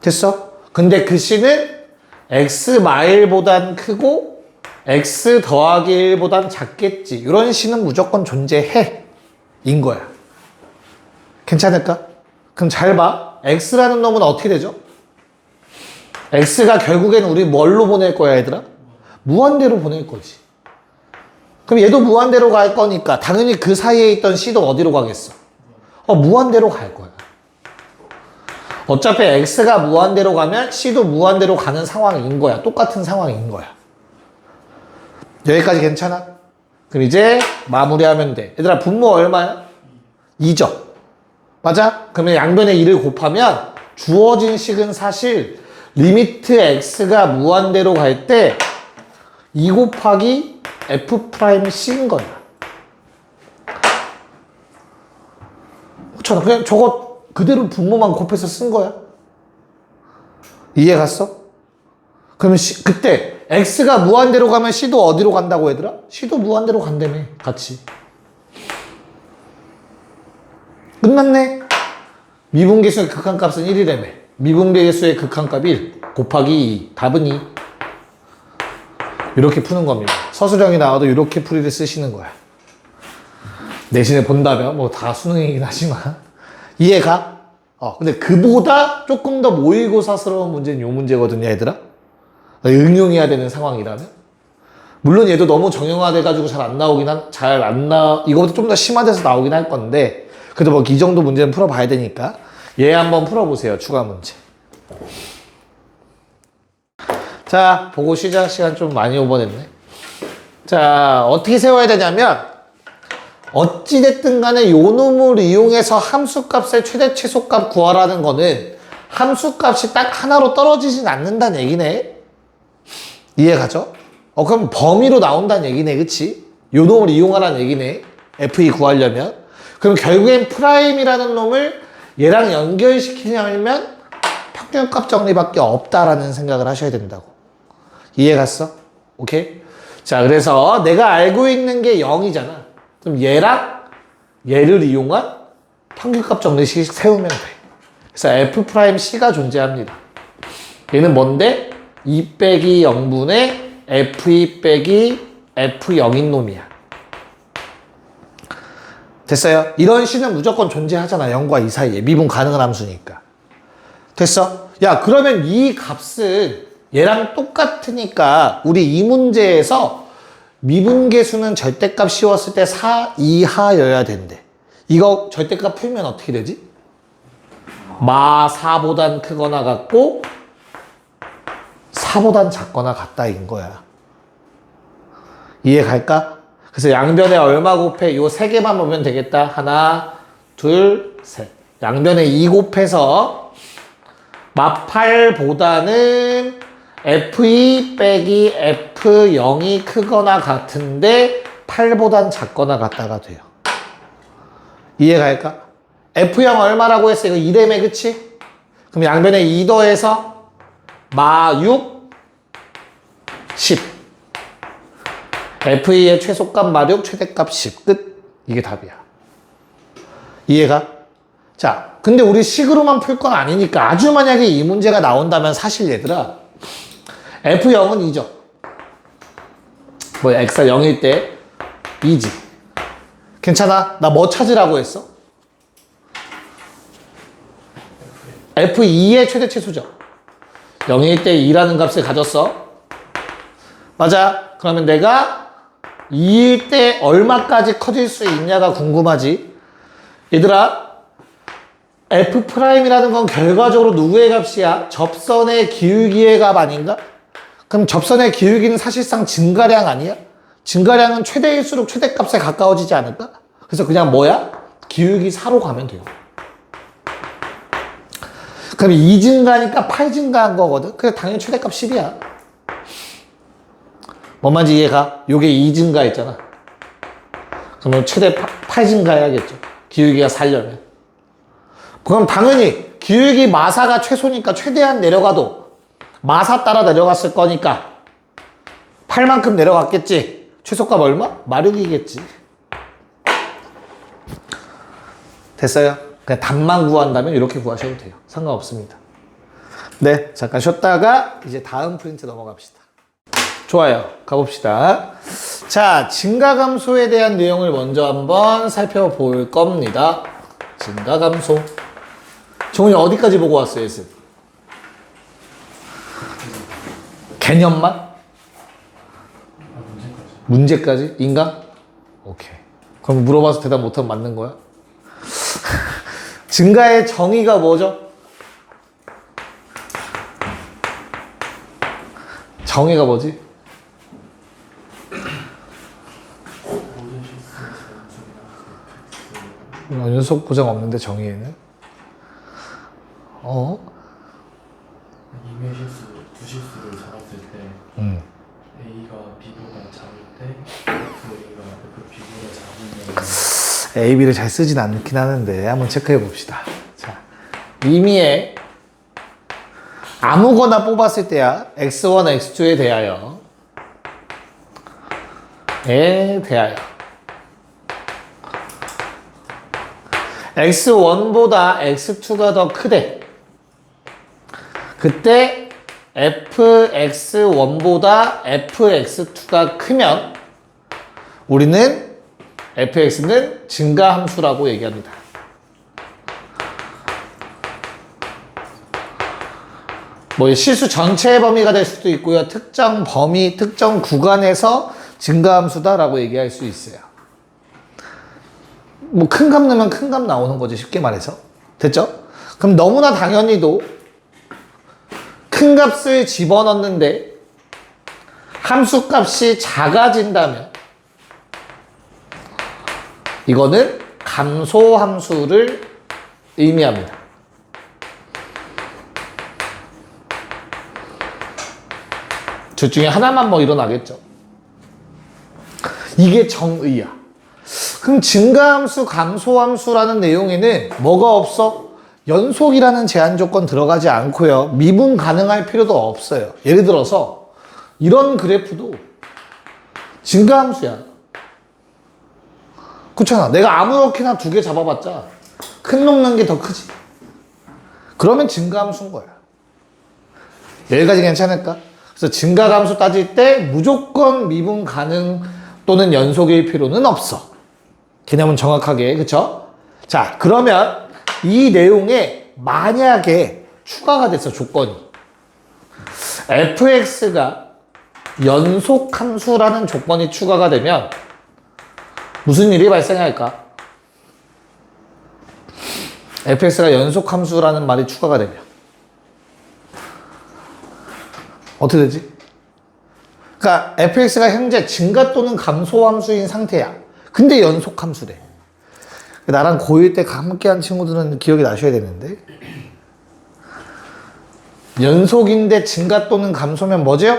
됐어? 근데 그 C는 x 마일보단 크고 x 더하기 1보단 작겠지. 이런 C는 무조건 존재해. 인 거야. 괜찮을까? 그럼 잘 봐. x라는 놈은 어떻게 되죠? x가 결국엔 우리 뭘로 보낼 거야, 얘들아? 무한대로 보낼 거지. 그럼 얘도 무한대로 갈 거니까 당연히 그 사이에 있던 C도 어디로 가겠어? 무한대로 갈 거야. 어차피 X가 무한대로 가면 C도 무한대로 가는 상황인 거야. 똑같은 상황인 거야. 여기까지 괜찮아? 그럼 이제 마무리하면 돼. 얘들아, 분모 얼마야? 2죠? 맞아? 그러면 양변에 2를 곱하면 주어진 식은 사실 리미트 X가 무한대로 갈 때 2 곱하기 F'C인 거야. 그렇잖아. 그냥 저거 그대로 분모만 곱해서 쓴 거야. 이해 갔어? 그러면 그때 X가 무한대로 가면 C도 어디로 간다고 얘들아? C도 무한대로 간다며. 같이. 끝났네. 미분계수의 극한값은 1이라며. 미분계수의 극한값 1 곱하기 2. 답은 2. 이렇게 푸는 겁니다. 서술형이 나와도 이렇게 풀이를 쓰시는 거야. 내신에 본다면 뭐 다 수능이긴 하지만 이해가? 근데 그보다 조금 더 모의고사스러운 문제는 이 문제거든요, 얘들아. 응용해야 되는 상황이라면. 물론 얘도 너무 정형화돼가지고 이거보다 좀 더 심화돼서 나오긴 할 건데 그래도 뭐 이 정도 문제는 풀어봐야 되니까 얘 한번 풀어보세요, 추가 문제. 자, 보고 시작. 시간 좀 많이 오버됐네. 자, 어떻게 세워야 되냐면 어찌됐든 간에 요 놈을 이용해서 함수값의 최대 최소값 구하라는 거는 함수값이 딱 하나로 떨어지진 않는다는 얘기네. 이해가죠? 그럼 범위로 나온다는 얘기네. 그치? 요 놈을 이용하라는 얘기네. F2 구하려면. 그럼 결국엔 프라임이라는 놈을 얘랑 연결시키려면 평균값 정리밖에 없다라는 생각을 하셔야 된다고. 이해 갔어? 오케이? 자, 그래서 내가 알고 있는 게 0이잖아. 그럼 얘랑 얘를 이용한 평균값 정리식 세우면 돼. 그래서 F'C가 존재합니다. 얘는 뭔데? 2 빼기 0분의 F2 빼기 F0인 놈이야. 됐어요? 이런 C는 무조건 존재하잖아. 0과 2 사이에. 미분 가능한 함수니까. 됐어? 야, 그러면 이 값은 얘랑 똑같으니까 우리 이 문제에서 미분계수는 절대값 씌웠을 때 4 이하여야 된대. 이거 절대값 풀면 어떻게 되지? 마 4보단 크거나 같고 4보단 작거나 같다인 거야. 이해 갈까? 그래서 양변에 얼마 곱해? 요 세 개만 보면 되겠다. 하나, 둘, 셋. 양변에 2 곱해서 마 8보다는 F2 빼기 F0이 크거나 같은데 8보단 작거나 같다가 돼요. 이해 갈까? F0 얼마라고 했어? 이거 2래매, 그치? 그럼 양변에 2 더해서 마 6, 10. F2의 최소값 마 6, 최대값 10. 끝. 이게 답이야. 이해가? 자, 근데 우리 식으로만 풀 건 아니니까 아주 만약에 이 문제가 나온다면 사실 얘들아 F0은 2죠. 뭐 X가 0일 때 2지. 괜찮아? 나 뭐 찾으라고 했어? F2의 최대 최소죠. 0일 때 2라는 값을 가졌어. 맞아. 그러면 내가 2일 때 얼마까지 커질 수 있냐가 궁금하지. 얘들아, F'이라는 건 결과적으로 누구의 값이야? 접선의 기울기의 값 아닌가? 그럼 접선의 기울기는 사실상 증가량 아니야? 증가량은 최대일수록 최대값에 가까워지지 않을까? 그래서 그냥 뭐야? 기울기 4로 가면 돼요. 그럼 2 증가니까 8 증가한 거거든. 그래서 당연히 최대값 10이야. 뭔 말인지 이해가? 요게 2 증가했잖아. 그러면 최대 8 증가해야겠죠. 기울기가 살려면. 그럼 당연히 기울기 마사가 최소니까 최대한 내려가도 마사 따라 내려갔을 거니까 8만큼 내려갔겠지. 최소값 얼마? 마력이겠지. 됐어요? 그냥 답만 구한다면 이렇게 구하셔도 돼요. 상관없습니다. 네, 잠깐 쉬었다가 이제 다음 프린트 넘어갑시다. 좋아요. 가봅시다. 자, 증가감소에 대한 내용을 먼저 한번 살펴볼 겁니다. 증가감소. 정훈이 어디까지 보고 왔어요, 예습? 개념만? 문제까지? 인가? 오케이. 그럼 물어봐서 대답 못하면 맞는 거야? 증가의 정의가 뭐죠? 정의가 뭐지? 연속 보장 없는데 정의에는? 임의 실수, 두 실수를 잡았을 때 A가 B보다 작을 때 F가 B보다 작으면 A, B를 잘 쓰진 않긴 하는데 한번 체크해 봅시다. 자, 임의에 아무거나 뽑았을 때야 X1, X2에 대하여 X1보다 X2가 더 크대. 그때 fx1보다 fx2가 크면 우리는 fx는 증가함수라고 얘기합니다. 뭐 실수 전체의 범위가 될 수도 있고요. 특정 범위, 특정 구간에서 증가함수다라고 얘기할 수 있어요. 뭐 큰 값 넣으면 큰 값 나오는 거지, 쉽게 말해서. 됐죠? 그럼 너무나 당연히도 큰 값을 집어넣는데 함수 값이 작아진다면 이거는 감소함수를 의미합니다. 둘 중에 하나만 뭐 일어나겠죠. 이게 정의야. 그럼 증가함수, 감소함수라는 내용에는 뭐가 없어? 연속이라는 제한 조건 들어가지 않고요. 미분 가능할 필요도 없어요. 예를 들어서 이런 그래프도 증가함수야. 그렇잖아. 내가 아무렇게나 두 개 잡아봤자 큰 놈 넣는 게 더 크지. 그러면 증가함수인 거야. 여기까지 괜찮을까? 그래서 증가함수 따질 때 무조건 미분 가능 또는 연속일 필요는 없어. 개념은 정확하게, 그쵸? 자, 그러면 이 내용에 만약에 추가가 됐어, 조건이. fx가 연속함수라는 조건이 추가가 되면 무슨 일이 발생할까? fx가 연속함수라는 말이 추가가 되면 어떻게 되지? 그러니까 fx가 현재 증가 또는 감소함수인 상태야. 근데 연속함수래. 나랑 고1 때 함께 한 친구들은 기억이 나셔야 되는데 연속인데 증가 또는 감소면 뭐죠?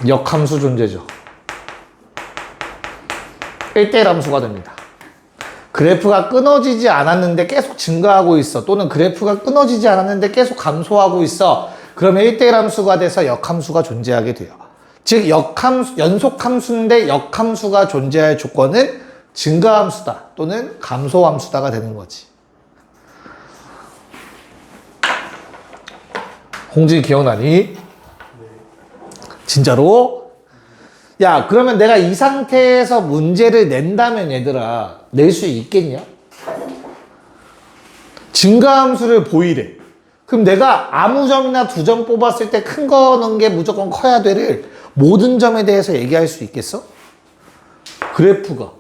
역함수 존재죠. 1대1 함수가 됩니다. 그래프가 끊어지지 않았는데 계속 증가하고 있어. 또는 그래프가 끊어지지 않았는데 계속 감소하고 있어. 그러면 1대1 함수가 돼서 역함수가 존재하게 돼요. 즉 연속함수인데 역함수가 존재할 조건은 증가함수다 또는 감소함수다가 되는 거지. 홍진이 기억나니? 네. 진짜로? 야, 그러면 내가 이 상태에서 문제를 낸다면 얘들아 낼 수 있겠냐? 증가함수를 보이래. 그럼 내가 아무 점이나 두 점 뽑았을 때 큰 거는 게 무조건 커야 되를 모든 점에 대해서 얘기할 수 있겠어? 그래프가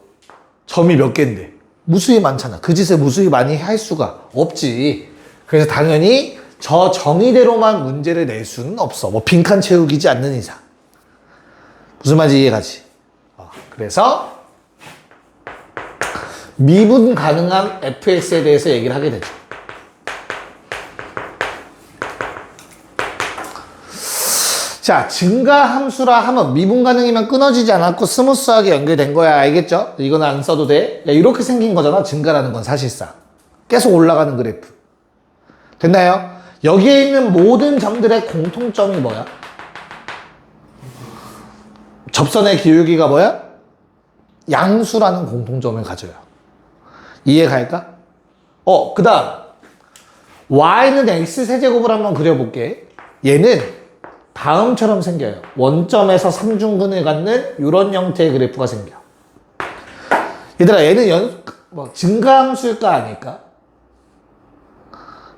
점이 몇 개인데 무수히 많잖아. 그 짓을 무수히 많이 할 수가 없지. 그래서 당연히 저 정의대로만 문제를 낼 수는 없어. 뭐 빈칸 채우기지 않는 이상. 무슨 말인지 이해가지? 그래서 미분 가능한 fx에 대해서 얘기를 하게 되죠. 자, 증가 함수라 하면 미분 가능이면 끊어지지 않았고 스무스하게 연결된 거야. 알겠죠? 이건 안 써도 돼. 야, 이렇게 생긴 거잖아. 증가라는 건 사실상. 계속 올라가는 그래프. 됐나요? 여기에 있는 모든 점들의 공통점이 뭐야? 접선의 기울기가 뭐야? 양수라는 공통점을 가져요. 이해 갈까? 그 다음 y는 x세제곱을 한번 그려볼게. 얘는 다음처럼 생겨요. 원점에서 삼중근을 갖는 이런 형태의 그래프가 생겨. 얘들아, 얘는 증가함수일까 아닐까?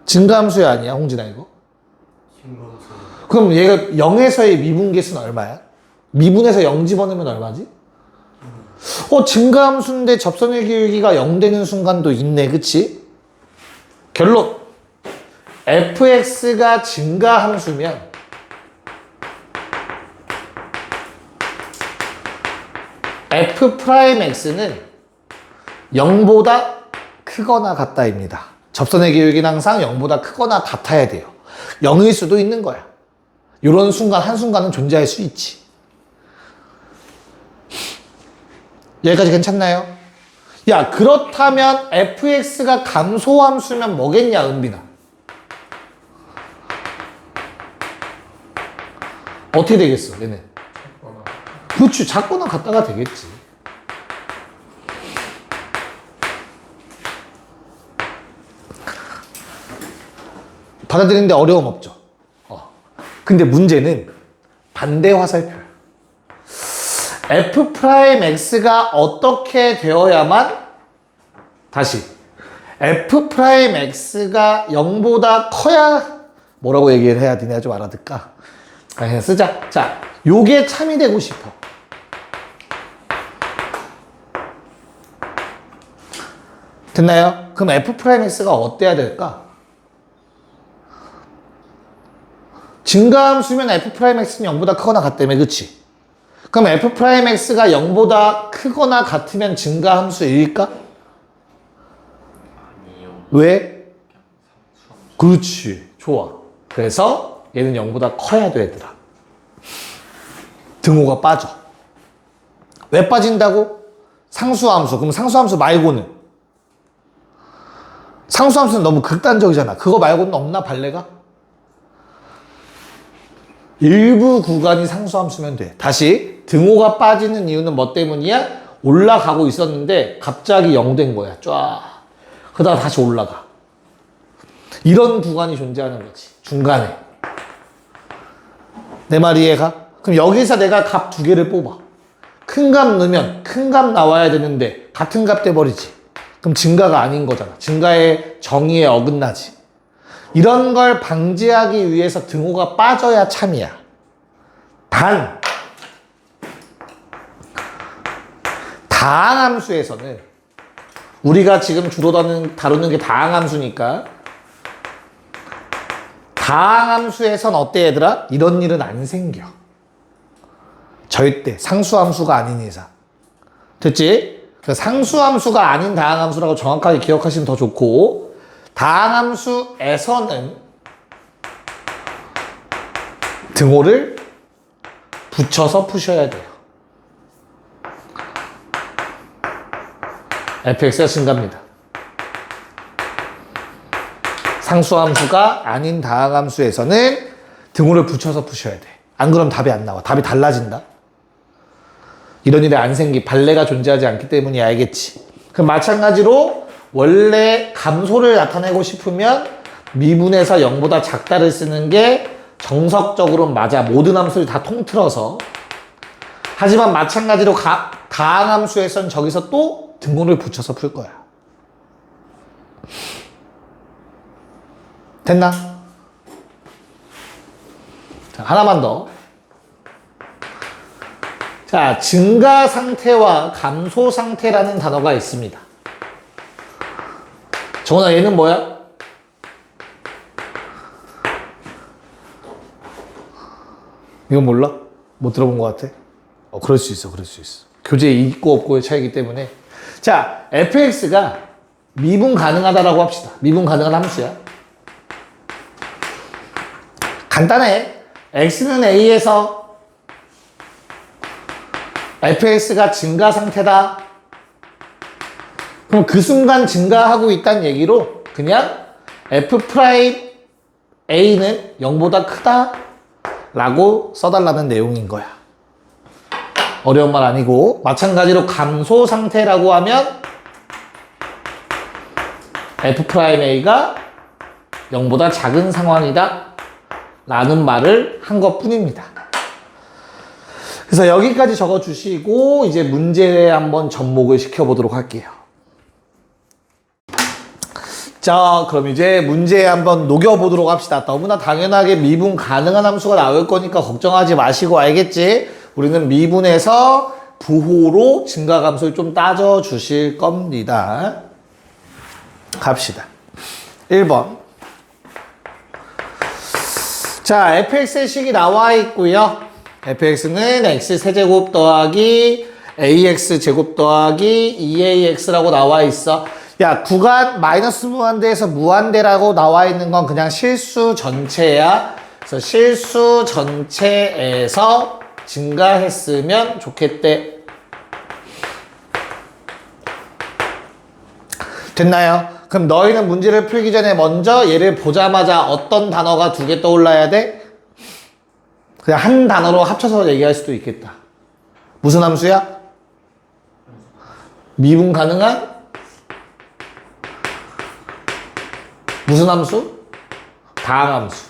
증가함수 아니야, 홍진아 이거? 그럼 얘가 0에서의 미분계수는 얼마야? 미분에서 0 집어넣으면 얼마지? 증가함수인데 접선의 기울기가 0 되는 순간도 있네, 그치? 결론. fx가 증가함수면 f'x는 0보다 크거나 같다입니다. 접선의 기울기는 항상 0보다 크거나 같아야 돼요. 0일 수도 있는 거야. 이런 순간, 한순간은 존재할 수 있지. 여기까지 괜찮나요? 야, 그렇다면 fx가 감소함수면 뭐겠냐, 은빈아? 어떻게 되겠어, 얘는? 그렇지, 작거나 같다가 되겠지. 받아들이는데 어려움 없죠. 근데 문제는 반대 화살표야. f'x가 어떻게 되어야만, 다시 f'x가 0보다 커야 뭐라고 얘기를 해야 되냐, 좀 알아듣까? 그냥 쓰자. 자, 요게 참이 되고 싶어. 됐나요? 그럼 f'x가 어때야 될까? 증가함수면 f'x는 0보다 크거나 같다며, 그치? 그럼 f'x가 0보다 크거나 같으면 증가함수일까? 아니요. 왜? 그렇지. 좋아. 그래서 얘는 0보다 커야 돼, 얘들아. 등호가 빠져. 왜 빠진다고? 상수함수. 그럼 상수함수 말고는? 상수함수는 너무 극단적이잖아. 그거 말고는 없나, 발레가? 일부 구간이 상수함수면 돼. 다시 등호가 빠지는 이유는 뭐 때문이야? 올라가고 있었는데 갑자기 0 된 거야. 쫙. 그러다가 다시 올라가. 이런 구간이 존재하는 거지. 중간에. 내 말 이해가? 그럼 여기서 내가 값 두 개를 뽑아. 큰 값 넣으면 큰 값 나와야 되는데 같은 값 돼버리지. 그럼 증가가 아닌 거잖아. 증가의 정의에 어긋나지. 이런 걸 방지하기 위해서 등호가 빠져야 참이야. 단, 다항함수에서는 우리가 지금 주로 다루는 게 다항함수니까 다항함수에선 어때, 얘들아? 이런 일은 안 생겨. 절대 상수함수가 아닌 이상. 됐지? 상수함수가 아닌 다항함수라고 정확하게 기억하시면 더 좋고, 다항함수에서는 등호를 붙여서 푸셔야 돼요. fx가 증가입니다. 상수함수가 아닌 다항함수에서는 등호를 붙여서 푸셔야 돼. 안 그러면 답이 안 나와. 답이 달라진다. 이런 일이 안 생기, 발레가 존재하지 않기 때문이 알겠지. 그럼 마찬가지로 원래 감소를 나타내고 싶으면 미분에서 0보다 작다를 쓰는 게 정석적으로는 맞아. 모든 함수를 다 통틀어서. 하지만 마찬가지로 다항함수에서는 저기서 또 등호를 붙여서 풀 거야. 됐나? 자, 하나만 더. 자, 증가 상태와 감소 상태라는 단어가 있습니다. 정원아, 얘는 뭐야? 이거 몰라? 못 들어본 것 같아? 그럴 수 있어, 그럴 수 있어. 교재에 있고 없고의 차이기 때문에. 자, fx가 미분 가능하다라고 합시다. 미분 가능한 함수야. 간단해. x는 a에서 fx가 증가 상태다. 그럼 그 순간 증가하고 있다는 얘기로 그냥 f 프라임 a는 0보다 크다 라고 써달라는 내용인 거야. 어려운 말 아니고, 마찬가지로 감소 상태라고 하면 f 프라임 a가 0보다 작은 상황이다 라는 말을 한 것 뿐입니다. 그래서 여기까지 적어 주시고 이제 문제에 한번 접목을 시켜보도록 할게요. 자, 그럼 이제 문제에 한번 녹여보도록 합시다. 너무나 당연하게 미분 가능한 함수가 나올 거니까 걱정하지 마시고, 알겠지? 우리는 미분에서 부호로 증가감소를 좀 따져 주실 겁니다. 갑시다. 1번. 자, fx의 식이 나와 있고요. fx는 x세제곱 더하기 ax제곱 더하기 2ax라고 나와 있어. 야, 구간 마이너스 무한대에서 무한대라고 나와 있는 건 그냥 실수 전체야. 그래서 실수 전체에서 증가했으면 좋겠대. 됐나요? 그럼 너희는 문제를 풀기 전에 먼저 얘를 보자마자 어떤 단어가 두 개 떠올라야 돼? 그냥 한 단어로 합쳐서 얘기할 수도 있겠다. 무슨 함수야? 미분 가능한? 무슨 함수? 다항함수.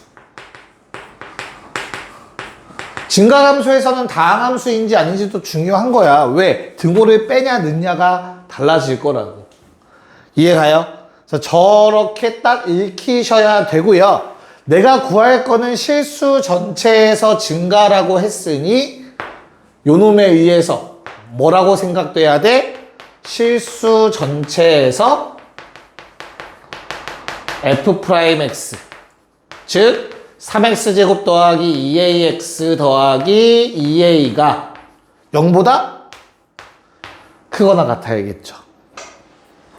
증가함수에서는 다항함수인지 아닌지도 중요한 거야. 왜? 등호를 빼냐 넣냐가 달라질 거라고. 이해가요? 그래서 저렇게 딱 읽히셔야 되고요. 내가 구할 거는 실수 전체에서 증가라고 했으니 요놈에 의해서 뭐라고 생각돼야 돼? 실수 전체에서 f'x, 즉 3x제곱 더하기 2ax 더하기 2a가 0보다 크거나 같아야겠죠.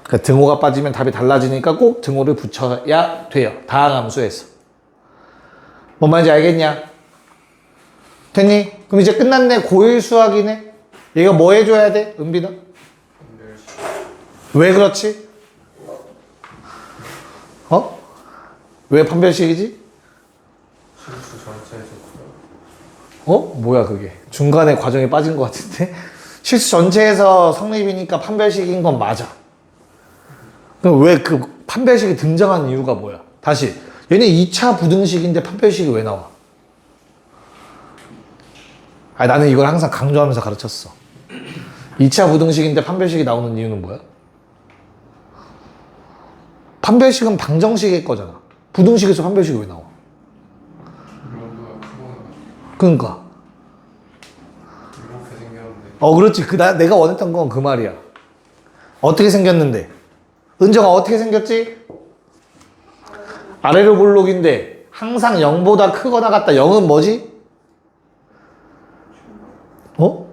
그러니까 등호가 빠지면 답이 달라지니까 꼭 등호를 붙여야 돼요. 다항함수에서. 뭔 말인지 알겠냐? 됐니? 그럼 이제 끝났네. 고1 수학이네. 얘가 뭐 해줘야 돼? 은빈아? 왜 그렇지? 어? 왜 판별식이지? 실수 전체에서 어? 뭐야 그게? 중간에 과정에 빠진 것 같은데? 실수 전체에서 성립이니까 판별식인 건 맞아. 그럼 왜 그 판별식이 등장한 이유가 뭐야? 다시. 얘네 2차 부등식인데 판별식이 왜 나와? 아니, 나는 이걸 항상 강조하면서 가르쳤어. 2차 부등식인데 판별식이 나오는 이유는 뭐야? 판별식은 방정식일 거잖아. 부등식에서 판별식이 왜 나와? 그러니까. 이렇게 생겼는데. 그렇지. 내가 원했던 건 그 말이야. 어떻게 생겼는데? 은정아, 어떻게 생겼지? 아래로 볼록인데 항상 0보다 크거나 같다. 0은 뭐지? 어?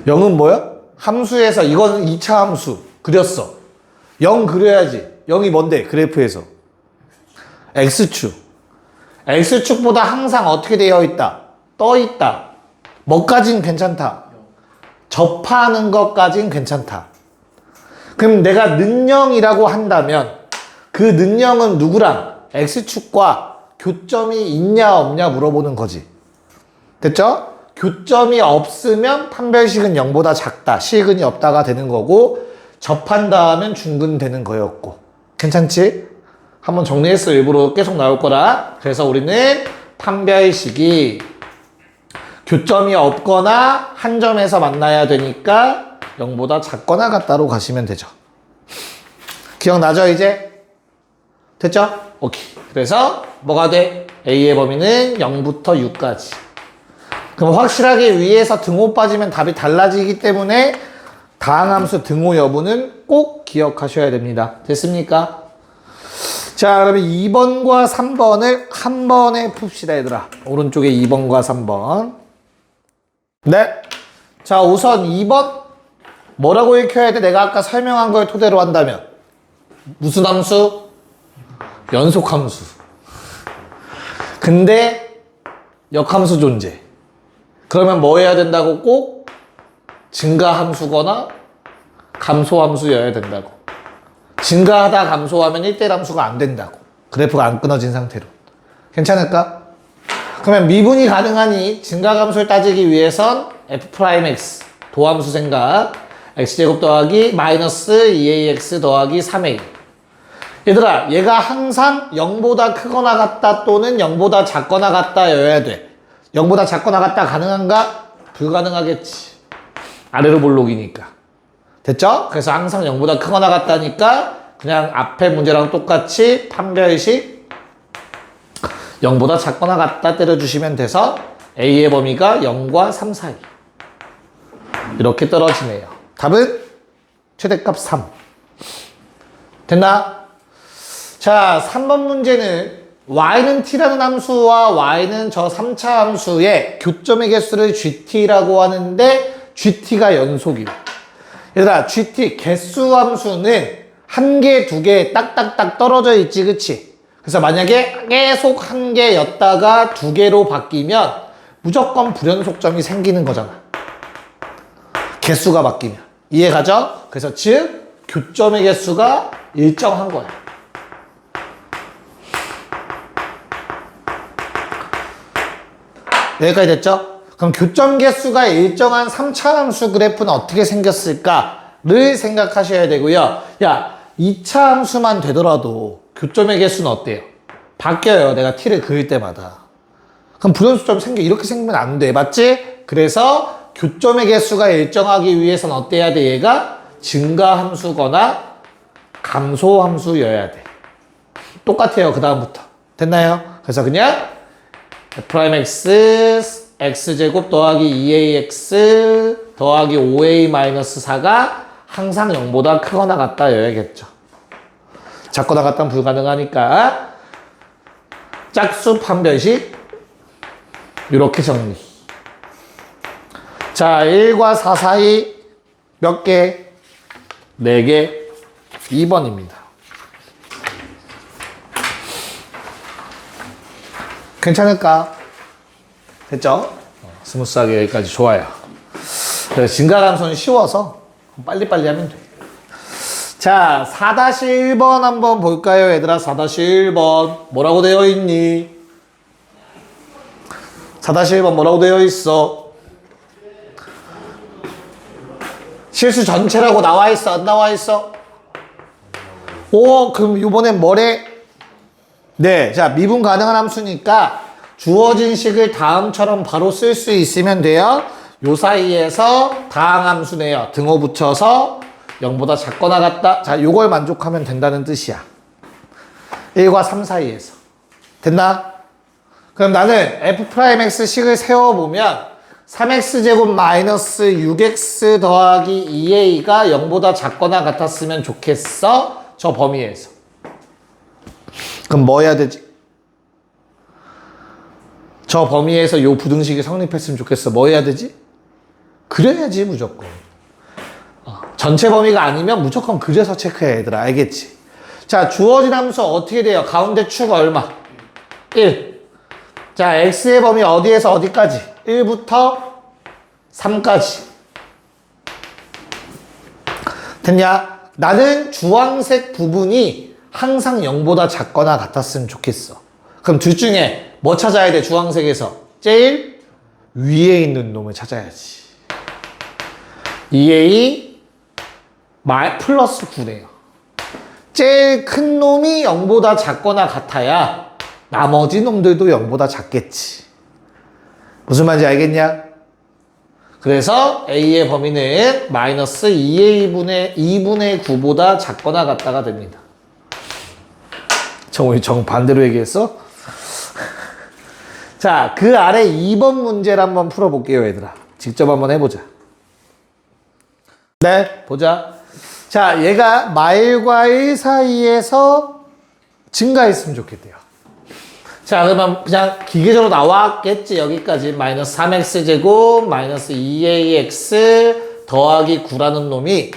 0은 뭐야? 함수에서 이거는 2차 함수 그렸어. 0 그려야지. 0이 뭔데? 그래프에서 x축. x축보다 항상 어떻게 되어 있다? 떠 있다. 뭐까진 괜찮다. 접하는 것까진 괜찮다. 그럼 내가 는영이라고 한다면 그 는영은 누구랑? x축과 교점이 있냐 없냐 물어보는 거지. 됐죠? 교점이 없으면 판별식은 0보다 작다. 실근이 없다가 되는 거고, 접한다 하면 중근되는 거였고. 괜찮지? 한번 정리했어. 일부러 계속 나올 거라. 그래서 우리는 판별식이 교점이 없거나 한 점에서 만나야 되니까 0보다 작거나 같다로 가시면 되죠. 기억나죠 이제? 됐죠? 오케이. 그래서 뭐가 돼? A의 범위는 0부터 6까지. 그럼 확실하게 위에서 등호 빠지면 답이 달라지기 때문에 다항함수 등호 여부는 꼭 기억하셔야 됩니다. 됐습니까? 자, 그러면 2번과 3번을 한 번에 풉시다, 얘들아. 오른쪽에 2번과 3번. 네. 자, 우선 2번. 뭐라고 읽혀야 돼? 내가 아까 설명한 걸 토대로 한다면. 무슨 함수? 연속함수. 근데 역함수 존재. 그러면 뭐 해야 된다고? 꼭 증가함수거나 감소함수여야 된다고. 증가하다 감소하면 1대1 함수가 안 된다고. 그래프가 안 끊어진 상태로. 괜찮을까? 그러면 미분이 가능하니 증가감소를 따지기 위해선 f'x 도함수 생각 x제곱 더하기 마이너스 2ax 더하기 3a. 얘들아, 얘가 항상 0보다 크거나 같다 또는 0보다 작거나 같다여야 돼. 0보다 작거나 같다 가능한가? 불가능하겠지. 아래로 볼록이니까. 됐죠? 그래서 항상 0보다 크거나 같다니까 그냥 앞에 문제랑 똑같이 판별식 0보다 작거나 같다 때려주시면 돼서 A의 범위가 0과 3 사이. 이렇게 떨어지네요. 답은 최대값 3. 됐나? 자, 3번 문제는 y는 t라는 함수와 y는 저 3차 함수의 교점의 개수를 gt라고 하는데 gt가 연속이에요. 얘들아, gt 개수 함수는 한 개, 두 개 딱딱딱 떨어져 있지, 그치? 그래서 만약에 계속 한 개였다가 두 개로 바뀌면 무조건 불연속점이 생기는 거잖아. 개수가 바뀌면. 이해가죠? 그래서 즉 교점의 개수가 일정한 거야. 여기까지 됐죠? 그럼 교점 개수가 일정한 3차 함수 그래프는 어떻게 생겼을까를 생각하셔야 되고요. 야, 2차 함수만 되더라도 교점의 개수는 어때요? 바뀌어요. 내가 t를 그을 때마다. 그럼 불연속점 생겨. 이렇게 생기면 안 돼. 맞지? 그래서 교점의 개수가 일정하기 위해서는 어때야 돼? 얘가 증가함수거나 감소함수여야 돼. 똑같아요. 그 다음부터. 됐나요? 그래서 그냥 f'x x제곱 더하기 2ax 더하기 5a-4가 항상 0보다 크거나 같다여야겠죠. 작거나 같다면 불가능하니까 짝수 판별식 이렇게 정리. 자, 1과 4 사이 몇 개? 4개. 2번입니다. 괜찮을까? 됐죠? 스무스하게 여기까지 좋아요. 증가감소는 쉬워서 빨리빨리 하면 돼. 자, 4-1번 한번 볼까요, 얘들아? 4-1번 뭐라고 되어 있니? 4-1번 뭐라고 되어 있어? 실수 전체라고 나와 있어? 안 나와 있어? 오, 그럼 이번엔 뭐래? 네, 자, 미분 가능한 함수니까 주어진 식을 다음처럼 바로 쓸 수 있으면 돼요. 요 사이에서 다항함수네요. 등호 붙여서 0보다 작거나 같다. 자, 요걸 만족하면 된다는 뜻이야. 1과 3 사이에서. 됐나? 그럼 나는 f'x 식을 세워보면 3x제곱 마이너스 6x 더하기 2a가 0보다 작거나 같았으면 좋겠어? 저 범위에서. 그럼 뭐 해야 되지? 저 범위에서 요 부등식이 성립했으면 좋겠어. 뭐 해야 되지? 그려야지, 무조건. 전체 범위가 아니면 무조건 그려서 체크해, 얘들아. 알겠지? 자, 주어진 함수 어떻게 돼요? 가운데 축 얼마? 1. 자, x의 범위 어디에서 어디까지? 1부터 3까지. 됐냐? 나는 주황색 부분이 항상 0보다 작거나 같았으면 좋겠어. 그럼 둘 중에 뭐 찾아야 돼? 주황색에서 제일 위에 있는 놈을 찾아야지. 2a 플러스 9네요. 제일 큰 놈이 0보다 작거나 같아야 나머지 놈들도 0보다 작겠지. 무슨 말인지 알겠냐? 그래서 a의 범위는 마이너스 2분의 9보다 작거나 같다가 됩니다. 정반대로 얘기했어? 자, 그 아래 2번 문제를 한번 풀어볼게요, 얘들아. 직접 한번 해보자. 네, 보자. 자, 얘가 마일과 1 사이에서 증가했으면 좋겠대요. 자, 그러면 그냥 기계적으로 나왔겠지, 여기까지. 마이너스 3x제곱, 마이너스 2ax 더하기 9라는 놈이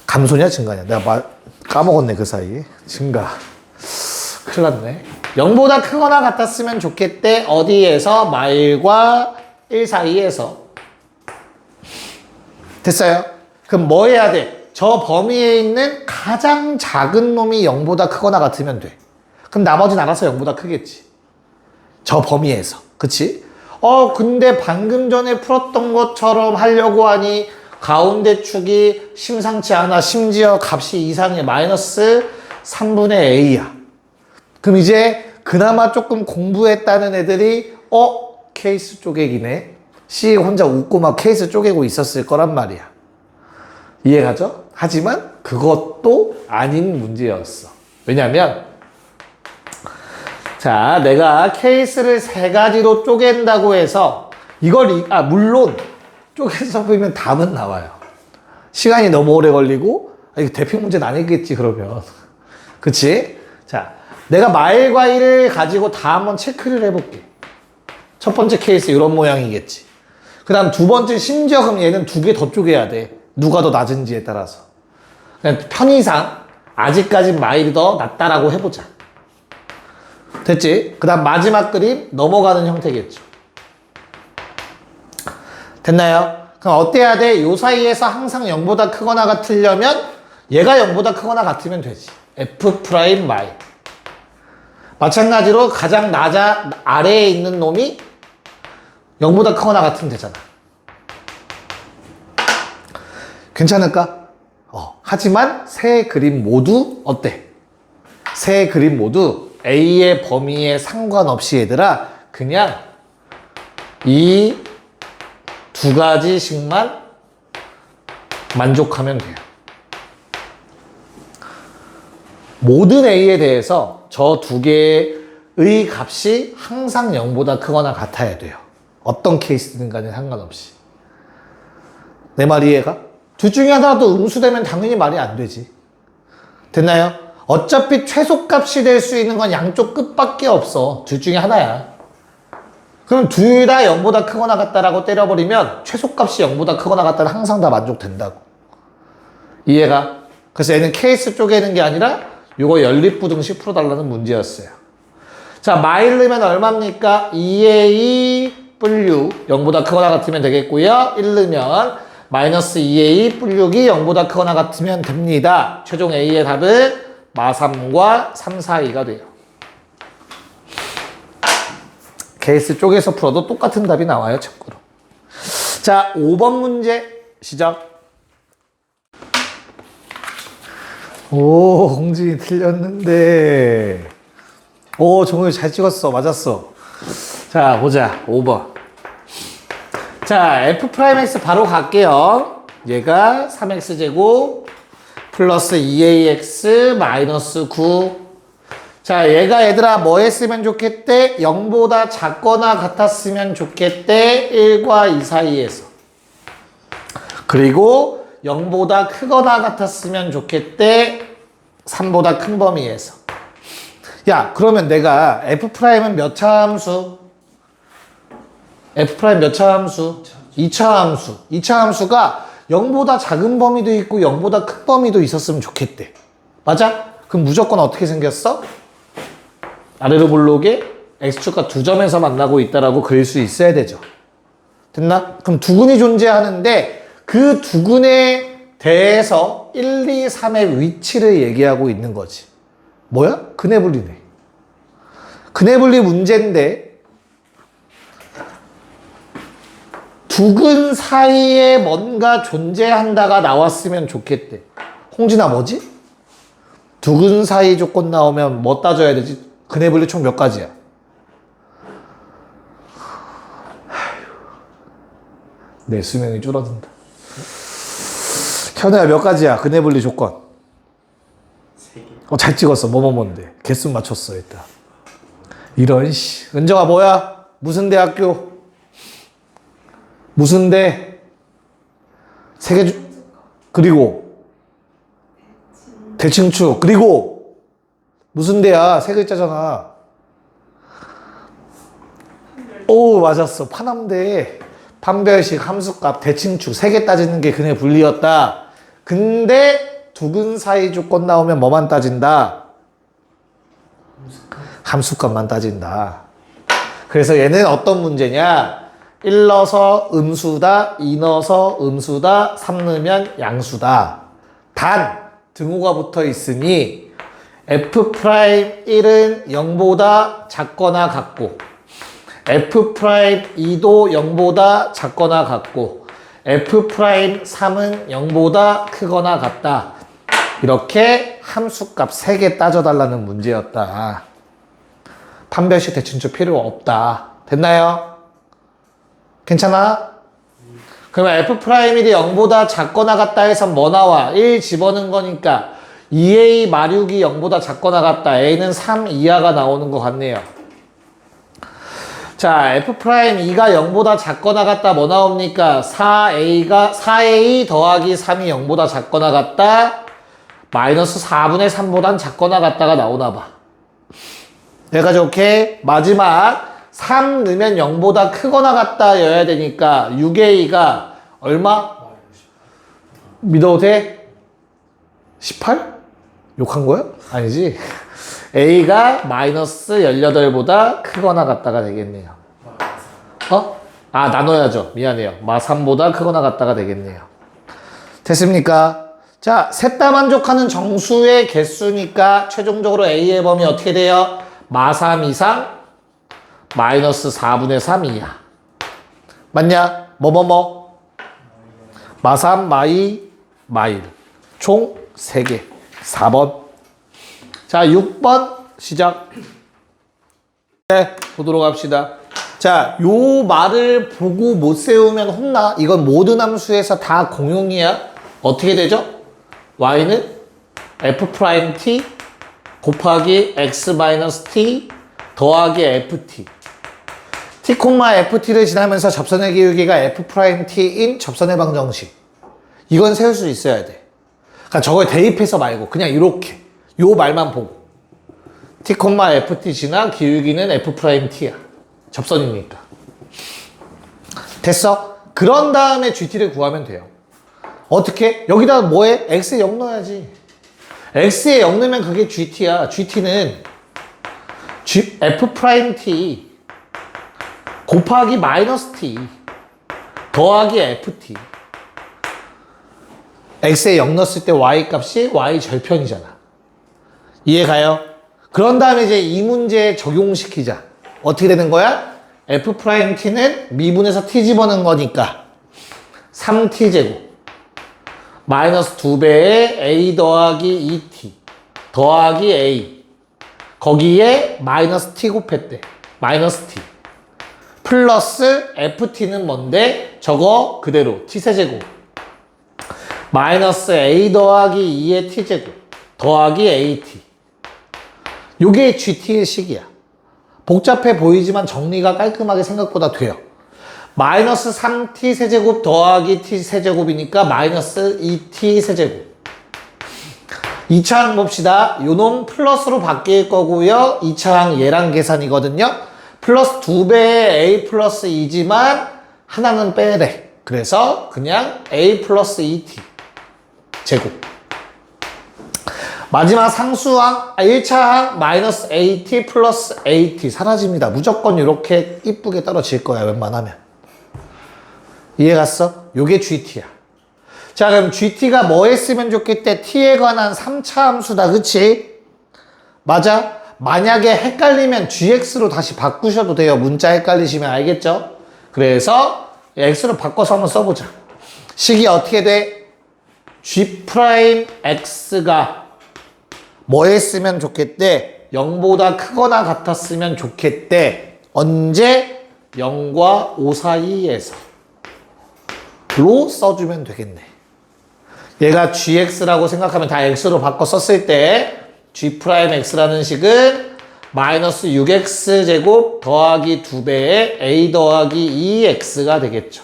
감소냐, 증가냐? 내가 까먹었네, 그 사이에. 증가. 큰일 났네. 0보다 크거나 같았으면 좋겠대. 어디에서? 마일과 1 사이에서. 됐어요? 그럼 뭐 해야 돼? 저 범위에 있는 가장 작은 놈이 0보다 크거나 같으면 돼. 그럼 나머지는 알아서 0보다 크겠지. 저 범위에서. 그치? 근데 방금 전에 풀었던 것처럼 하려고 하니 가운데 축이 심상치 않아. 심지어 값이 이상해. 마이너스 3분의 a야. 그럼 이제 그나마 조금 공부했다는 애들이 케이스 쪼개기네. C 혼자 웃고 막 케이스 쪼개고 있었을 거란 말이야. 이해가죠? 하지만 그것도 아닌 문제였어. 왜냐면 자, 내가 케이스를 3가지로 쪼갠다고 해서 이걸 물론 쪼개서 보면 답은 나와요. 시간이 너무 오래 걸리고 이거 대표 문제는 아니겠지 그러면. 그치? 자, 내가 마일과 1을 가지고 다 한번 체크를 해볼게. 첫 번째 케이스 이런 모양이겠지. 그 다음 두 번째 심지어 그럼 얘는 2개 더 쪼개야 돼. 누가 더 낮은지에 따라서. 그냥 편의상 아직까진 마일이 더 낫다라고 해보자. 됐지? 그 다음 마지막 그림 넘어가는 형태겠죠. 됐나요? 그럼 어때야 돼? 요 사이에서 항상 0보다 크거나 같으려면 얘가 0보다 크거나 같으면 되지. F 프라임 마일. 마찬가지로 가장 아래에 있는 놈이 0보다 크거나 같으면 되잖아. 괜찮을까? 하지만 세 그림 모두 어때? 세 그림 모두 A의 범위에 상관없이 얘들아 그냥 이 2가지씩만 만족하면 돼요. 모든 A에 대해서 저 2개의 값이 항상 0보다 크거나 같아야 돼요. 어떤 케이스든 간에 상관없이. 내 말 이해가? 둘 중에 하나라도 음수되면 당연히 말이 안 되지. 됐나요? 어차피 최소값이 될 수 있는 건 양쪽 끝밖에 없어. 둘 중에 하나야. 그럼 둘 다 0보다 크거나 같다라고 때려버리면 최소값이 0보다 크거나 같다는 항상 다 만족된다고. 이해가? 그래서 얘는 케이스 쪼개는 게 아니라 요거 연립부등식 풀어달라는 문제였어요. 자, 마일 넣으면 얼마입니까? 2a 뿔 6 0보다 크거나 같으면 되겠고요. 1 넣으면 마이너스 2a 뿔 6이 0보다 크거나 같으면 됩니다. 최종 a의 답은 마3과 3, 4, 2가 돼요. 케이스 쪽에서 풀어도 똑같은 답이 나와요, 참고로. 자, 5번 문제 시작. 오, 홍진이 틀렸는데. 오, 정우이 잘 찍었어. 맞았어. 자, 보자. 5번. 자, F'X 바로 갈게요. 얘가 3x제곱 플러스 2ax 마이너스 9. 자, 얘가 얘들아 뭐 했으면 좋겠대? 0보다 작거나 같았으면 좋겠대. 1과 2 사이에서. 그리고 0보다 크거나 같았으면 좋겠대. 3보다 큰 범위에서. 야, 그러면 내가 F'은 몇 차 함수? F' 몇 차 함수? 2차 함수. 2차 함수가 0보다 작은 범위도 있고 0보다 큰 범위도 있었으면 좋겠대. 맞아? 그럼 무조건 어떻게 생겼어? 아래로 볼록에 x축과 두 점에서 만나고 있다라고 그릴 수 있어야 되죠. 됐나? 그럼 두근이 존재하는데 그 두근에 대해서 1, 2, 3의 위치를 얘기하고 있는 거지. 뭐야? 근해분리네. 근해분리 문제인데 두근 사이에 뭔가 존재한다가 나왔으면 좋겠대. 홍진아 뭐지? 두근 사이 조건 나오면 뭐 따져야 되지? 근해분리 총 몇 가지야? 내 수명이 줄어든다. 현우야 몇 가지야? 근해분리 조건. 3개. 잘 찍었어. 뭔데? 개수 맞췄어 일단. 이런 씨. 은정아 뭐야? 무슨 대학교? 무슨 대? 세계 그리고 대칭축 그리고 무슨 대야? 세 글자잖아. 오 맞았어. 파남대 판별식 함수값 대칭축 3개 따지는 게 근해 분리였다. 근데 두근 사이 조건 나오면 뭐만 따진다? 함수값만 따진다. 그래서 얘는 어떤 문제냐? 1 넣어서 음수다, 2 넣어서 음수다, 3 넣으면 양수다. 단 등호가 붙어 있으니 F'1은 0보다 작거나 같고 F'2도 0보다 작거나 같고 F'3은 0보다 크거나 같다. 이렇게 함수값 3개 따져달라는 문제였다. 판별식 대칭조 필요 없다. 됐나요? 괜찮아? 그러면 F'1이 0보다 작거나 같다 해서 뭐 나와? 1 집어넣은 거니까 2A 마륙이 0보다 작거나 같다. A는 3 이하가 나오는 것 같네요. 자, F'2가 0보다 작거나 같다 뭐 나옵니까? 4A 더하기 3이 0보다 작거나 같다. 마이너스 4분의 3보단 작거나 같다가 나오나 봐. 여기까지 오케이? 마지막 3 넣으면 0보다 크거나 같다 여야 되니까 6A가 얼마? 믿어도 돼? 18? 욕한 거야? 아니지. A가 마이너스 18보다 크거나 같다가 되겠네요. 나눠야죠. 미안해요. 마3보다 크거나 같다가 되겠네요. 됐습니까? 자, 셋 다 만족하는 정수의 개수니까 최종적으로 A의 범위 어떻게 돼요? 마3 이상 마이너스 4분의 3 이하. 맞냐? 마3, 마2, 마1. 총 3개. 4번. 자, 6번 시작. 네, 보도록 합시다. 자, 요 말을 보고 못 세우면 혼나. 이건 모든 함수에서 다 공용이야. 어떻게 되죠? y는 f't 곱하기 x-t 더하기 ft. t, ft를 지나면서 접선의 기울기가 f't인 접선의 방정식. 이건 세울 수 있어야 돼. 그러니까 저걸 대입해서 말고 그냥 이렇게 요 말만 보고 t, ft 지나 기울기는 f't야. 접선이니까. 됐어? 그런 다음에 gt를 구하면 돼요. 어떻게? 여기다 뭐해? x에 0 넣어야지. x에 0 넣으면 그게 gt야. gt는 f't 곱하기 마이너스 t 더하기 ft. x에 0 넣었을 때 y 값이 y 절편이잖아. 이해가요? 그런 다음에 이제 이 문제에 적용시키자. 어떻게 되는 거야? f't는 미분에서 t 집어넣은 거니까 3t제곱 마이너스 2배의 a 더하기 2t 더하기 a 거기에 마이너스 t 곱했대. 마이너스 t 플러스 ft는 뭔데? 저거 그대로 t세제곱 마이너스 a 더하기 2의 t제곱 더하기 at. 요게 gt의 식이야. 복잡해 보이지만 정리가 깔끔하게 생각보다 돼요. 마이너스 3t 세제곱 더하기 t 세제곱이니까 마이너스 2t 세제곱. 2차항 봅시다. 요놈 플러스로 바뀔 거고요. 2차항 얘랑 계산이거든요. 플러스 2배의 a 플러스 2지만 하나는 빼래. 그래서 그냥 a 플러스 2t 제곱. 마지막 상수항 1차항 마이너스 AT 플러스 AT 사라집니다. 무조건 이렇게 이쁘게 떨어질 거야. 웬만하면. 이해갔어? 요게 GT야. 자, 그럼 GT가 뭐 했으면 좋겠대? T에 관한 3차 함수다. 그치? 맞아? 만약에 헷갈리면 GX로 다시 바꾸셔도 돼요. 문자 헷갈리시면 알겠죠? 그래서 X로 바꿔서 한번 써보자. 식이 어떻게 돼? G'X가 뭐 했으면 좋겠대? 0보다 크거나 같았으면 좋겠대. 언제? 0과 5 사이에서 로 써주면 되겠네. 얘가 gx라고 생각하면 다 x로 바꿔 썼을 때 g'x라는 식은 마이너스 6x제곱 더하기 2배의 a 더하기 2x가 되겠죠.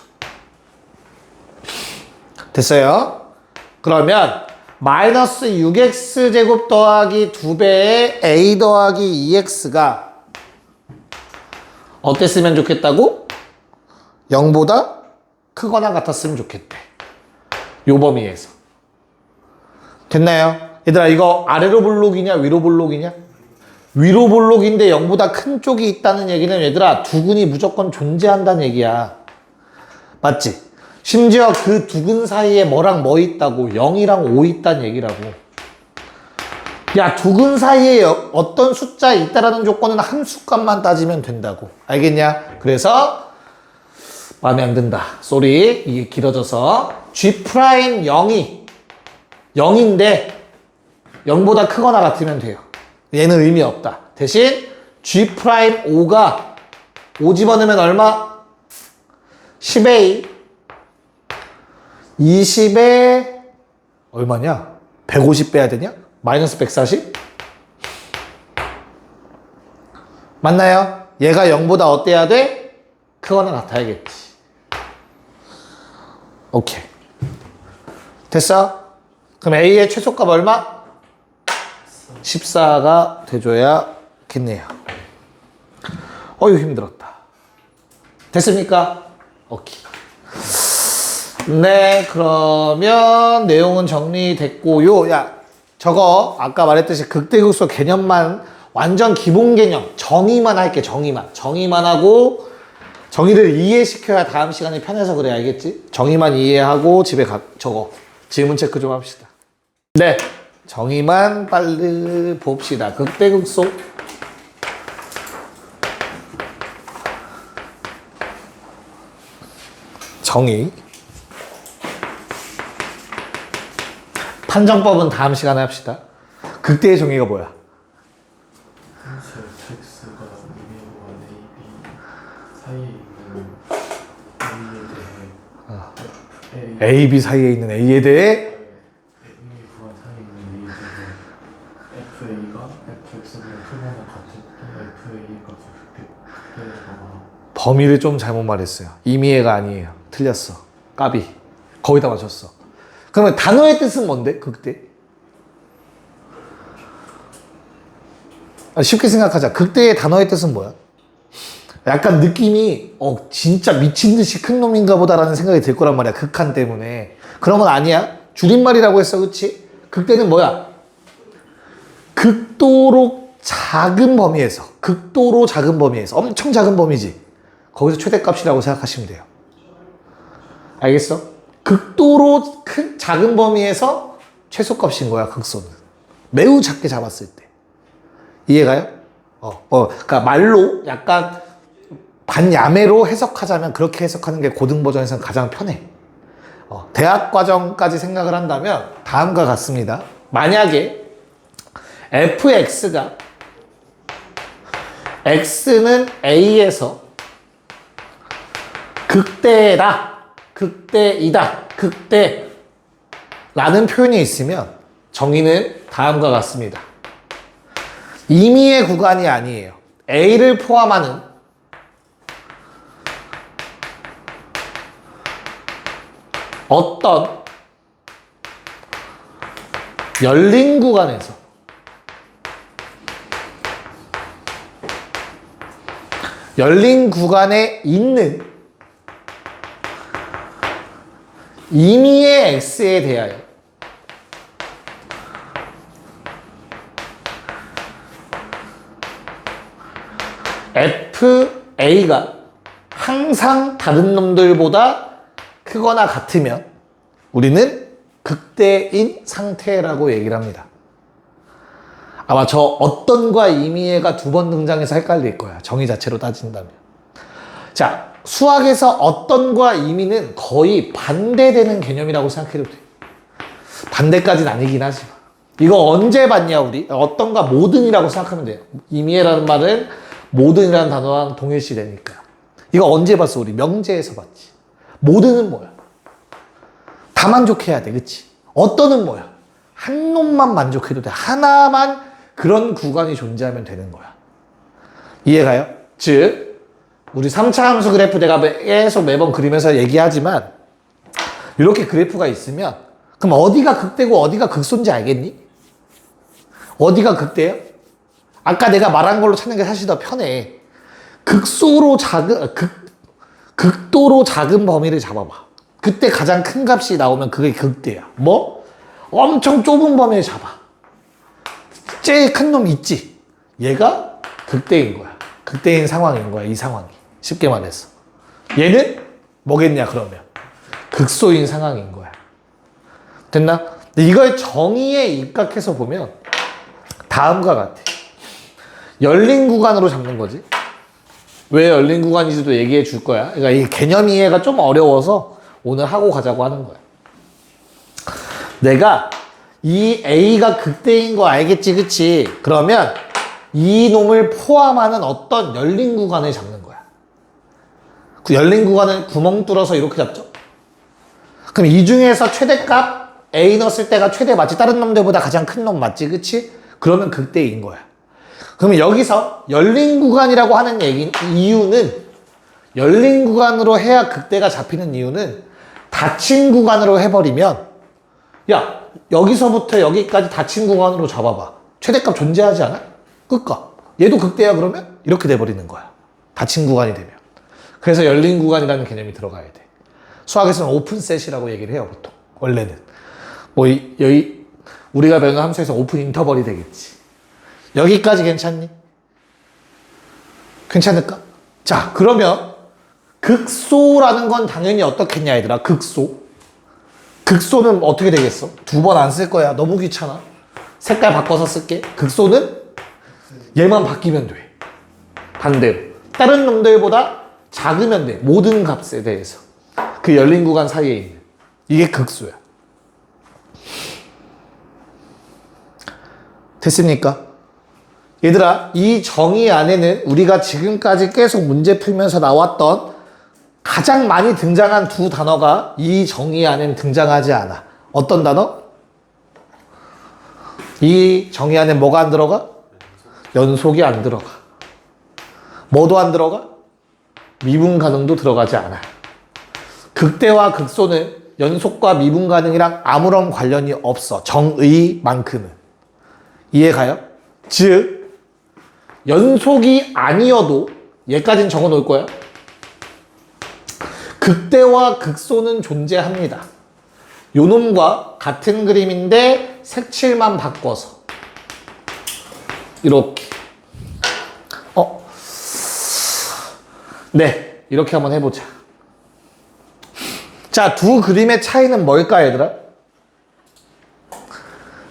됐어요? 그러면 마이너스 6x제곱 더하기 2배의 a 더하기 2x가 어땠으면 좋겠다고? 0보다 크거나 같았으면 좋겠대. 요 범위에서. 됐나요? 얘들아 이거 아래로 볼록이냐 위로 볼록이냐? 위로 볼록인데 0보다 큰 쪽이 있다는 얘기는 얘들아 두근이 무조건 존재한다는 얘기야. 맞지? 심지어 그 두근 사이에 뭐랑 뭐 있다고 0이랑 5 있다는 얘기라고. 야 두근 사이에 어떤 숫자에 있다라는 조건은 함수값만 따지면 된다고. 알겠냐? 그래서 마음에 안 든다. 쏘리. 이게 길어져서 G'0이 0인데 0보다 크거나 같으면 돼요. 얘는 의미 없다. 대신 G'5가 5 집어넣으면 얼마? 10에 20에 얼마냐? 150 빼야 되냐? 마이너스 140? 맞나요? 얘가 0보다 어때야 돼? 크거나 같아야겠지. 오케이. 됐어? 그럼 A의 최소값 얼마? 14가 돼줘야겠네요. 어휴 힘들었다. 됐습니까? 오케이. 네, 그러면 내용은 정리됐고요. 야, 저거 아까 말했듯이 극대극소 개념만 완전 기본 개념 정의만 할게. 정의만 하고 정의를 이해시켜야 다음 시간에 편해서 그래. 알겠지? 정의만 이해하고 집에 저거 질문 체크 좀 합시다. 네, 정의만 빨리 봅시다. 극대극소 정의 판정법은 다음 시간에 합시다. 극대의 정의가 뭐야? 함수 fx가 이미구간 AB 사이에 있는 A, B 사이에 있는 A에 대해 이미구간 사이에 있는 A에 대해 FA가 fx보다 크거나 같을 때 FA가 극대가 범위를 좀 잘못 말했어요. 임의해가 아니에요. 틀렸어. 까비. 거기다 맞췄어. 그러면 단어의 뜻은 뭔데? 극대? 쉽게 생각하자. 극대의 단어의 뜻은 뭐야? 약간 느낌이 진짜 미친 듯이 큰 놈인가 보다라는 생각이 들 거란 말이야. 극한 때문에. 그런 건 아니야. 줄임말이라고 했어. 그치? 극대는 뭐야? 극도로 작은 범위에서 엄청 작은 범위지. 거기서 최대값이라고 생각하시면 돼요. 알겠어? 극도로 작은 범위에서 최소값인 거야. 극소는. 매우 작게 잡았을 때. 이해가요? 그러니까 말로 약간 반야매로 해석하자면 그렇게 해석하는 게 고등 버전에서는 가장 편해. 대학 과정까지 생각을 한다면 다음과 같습니다. 만약에 fx가 x는 a에서 극대이다, 극대라는 표현이 있으면 정의는 다음과 같습니다. 임의의 구간이 아니에요. A를 포함하는 어떤 열린 구간에서 열린 구간에 있는 임의의 x에 대하여 FA가 항상 다른 놈들보다 크거나 같으면 우리는 극대인 상태라고 얘기를 합니다. 아마 저 어떤과 임의해가 두 번 등장해서 헷갈릴 거야. 정의 자체로 따진다면. 자, 수학에서 어떤과 임의는 거의 반대되는 개념이라고 생각해도 돼. 반대까지는 아니긴 하지만. 이거 언제 봤냐 우리? 어떤과 모든이라고 생각하면 돼요. 임의해라는 말은 모든이라는 단어랑 동일시 되니까. 이거 언제 봤어 우리? 명제에서 봤지. 모든은 뭐야? 다 만족해야 돼. 그치? 어떤은 뭐야? 한 놈만 만족해도 돼. 하나만 그런 구간이 존재하면 되는 거야. 이해가요? 즉 우리 3차 함수 그래프 내가 계속 매번 그리면서 얘기하지만 이렇게 그래프가 있으면 그럼 어디가 극대고 어디가 극소인지 알겠니? 어디가 극대예요? 아까 내가 말한 걸로 찾는 게 사실 더 편해. 극도로 작은 범위를 잡아봐. 그때 가장 큰 값이 나오면 그게 극대야. 뭐? 엄청 좁은 범위를 잡아. 제일 큰 놈 있지? 얘가 극대인 거야. 극대인 상황인 거야. 이 상황이. 쉽게 말해서. 얘는 뭐겠냐 그러면. 극소인 상황인 거야. 됐나? 이걸 정의에 입각해서 보면 다음과 같아. 열린 구간으로 잡는 거지. 왜 열린 구간인지도 얘기해 줄 거야. 그러니까 이 개념 이해가 좀 어려워서 오늘 하고 가자고 하는 거야. 내가 이 A가 극대인 거 알겠지, 그치? 그러면 이 놈을 포함하는 어떤 열린 구간을 잡는 거야. 그 열린 구간은 구멍 뚫어서 이렇게 잡죠? 그럼 이 중에서 최대값 A 넣었을 때가 최대 맞지? 다른 놈들보다 가장 큰 놈 맞지, 그치? 그러면 극대인 거야. 그러면 여기서 열린 구간이라고 하는 이유는 열린 구간으로 해야 극대가 잡히는 이유는 닫힌 구간으로 해버리면 야 여기서부터 여기까지 닫힌 구간으로 잡아봐. 최대값 존재하지 않아? 끝값. 얘도 극대야 그러면? 이렇게 돼버리는 거야. 닫힌 구간이 되면. 그래서 열린 구간이라는 개념이 들어가야 돼. 수학에서는 오픈셋이라고 얘기를 해요 보통. 원래는. 뭐 여기 우리가 배우는 함수에서 오픈 인터벌이 되겠지. 여기까지 괜찮니? 괜찮을까? 자, 그러면 극소라는 건 당연히 어떻겠냐 얘들아. 극소. 극소는 어떻게 되겠어? 두 번 안 쓸 거야. 너무 귀찮아. 색깔 바꿔서 쓸게. 극소는 얘만 바뀌면 돼. 반대로. 다른 놈들보다 작으면 돼. 모든 값에 대해서. 그 열린 구간 사이에 있는. 이게 극소야. 됐습니까? 얘들아, 이 정의 안에는 우리가 지금까지 계속 문제 풀면서 나왔던 가장 많이 등장한 두 단어가 이 정의 안에는 등장하지 않아. 어떤 단어? 이 정의 안에 뭐가 안 들어가? 연속이 안 들어가. 뭐도 안 들어가? 미분 가능도 들어가지 않아. 극대와 극소는 연속과 미분 가능이랑 아무런 관련이 없어. 정의만큼은. 이해가요? 즉 연속이 아니어도 얘까지는 적어 놓을 거야. 극대와 극소는 존재합니다. 요 놈과 같은 그림인데 색칠만 바꿔서 이렇게 네 이렇게 한번 해보자. 자, 두 그림의 차이는 뭘까 얘들아?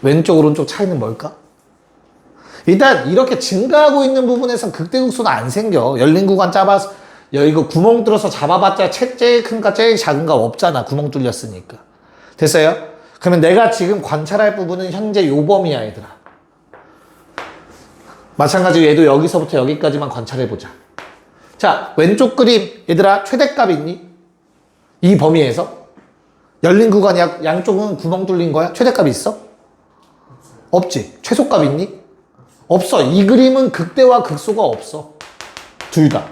왼쪽 오른쪽 차이는 뭘까? 일단 이렇게 증가하고 있는 부분에선 극대극소는 안 생겨. 열린 구간 잡아서 이거 구멍 뚫어서 잡아봤자 제일 큰가 제일 작은가 없잖아. 구멍 뚫렸으니까. 됐어요? 그러면 내가 지금 관찰할 부분은 현재 요 범위야 얘들아. 마찬가지로 얘도 여기서부터 여기까지만 관찰해보자. 자, 왼쪽 그림 얘들아 최대값 있니? 이 범위에서? 열린 구간 양쪽은 구멍 뚫린 거야? 최대값 있어? 없지. 최소값 있니? 없어. 이 그림은 극대와 극소가 없어. 둘 다.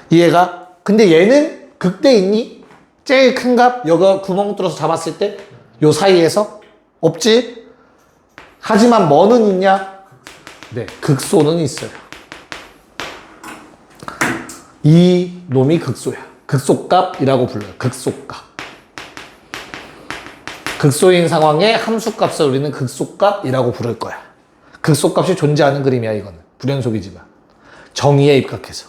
이해가? 근데 얘는 극대 있니? 제일 큰 값, 여기 구멍 뚫어서 잡았을 때 요 사이에서? 없지? 하지만 뭐는 있냐? 네, 극소는 있어요. 이 놈이 극소야. 극소값이라고 불러요. 극소값. 극소인 상황에 함수값을 우리는 극소값이라고 부를 거야. 극소값이 존재하는 그림이야 이거는. 불연속이지만. 정의에 입각해서.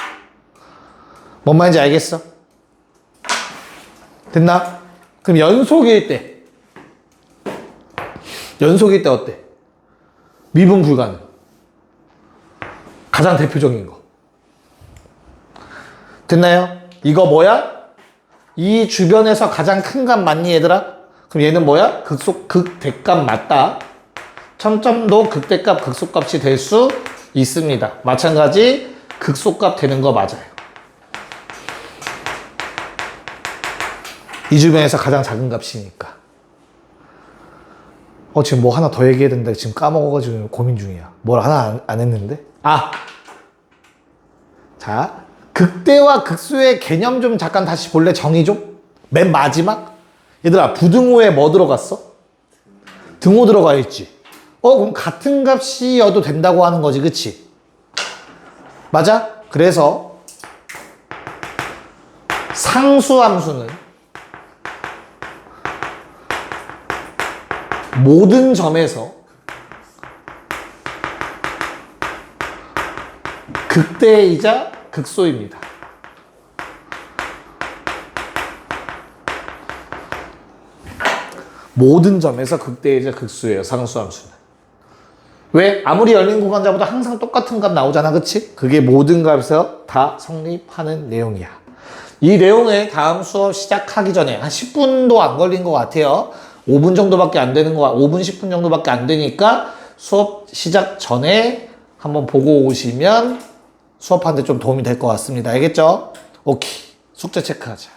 뭔 말인지 알겠어? 됐나? 그럼 연속일 때 어때? 미분 불가능. 가장 대표적인 거. 됐나요? 이거 뭐야? 이 주변에서 가장 큰 값 맞니 얘들아? 그럼 얘는 뭐야? 극대값 맞다. 첨점도 극대값, 극소값이 될 수 있습니다. 마찬가지 극소값 되는 거 맞아요. 이 주변에서 가장 작은 값이니까. 지금 뭐 하나 더 얘기해야 된다. 지금 까먹어가지고 고민 중이야. 뭘 하나 안 했는데? 자, 극대와 극소의 개념 좀 잠깐 다시 볼래? 정의 좀? 맨 마지막? 얘들아, 부등호에 뭐 들어갔어? 등호 들어가 있지. 그럼 같은 값이어도 된다고 하는 거지, 그치? 맞아? 그래서 상수함수는 모든 점에서 극대이자 극소입니다. 모든 점에서 극대이자 극소예요. 상수함수는. 왜? 아무리 열린 공간자보다 항상 똑같은 값 나오잖아. 그치? 그게 모든 값에서 다 성립하는 내용이야. 이 내용을 다음 수업 시작하기 전에 한 10분도 안 걸린 것 같아요. 5분 정도밖에 안 되는 거, 5분, 10분 정도밖에 안 되니까 수업 시작 전에 한번 보고 오시면 수업하는데 좀 도움이 될 것 같습니다. 알겠죠? 오케이. 숙제 체크하자.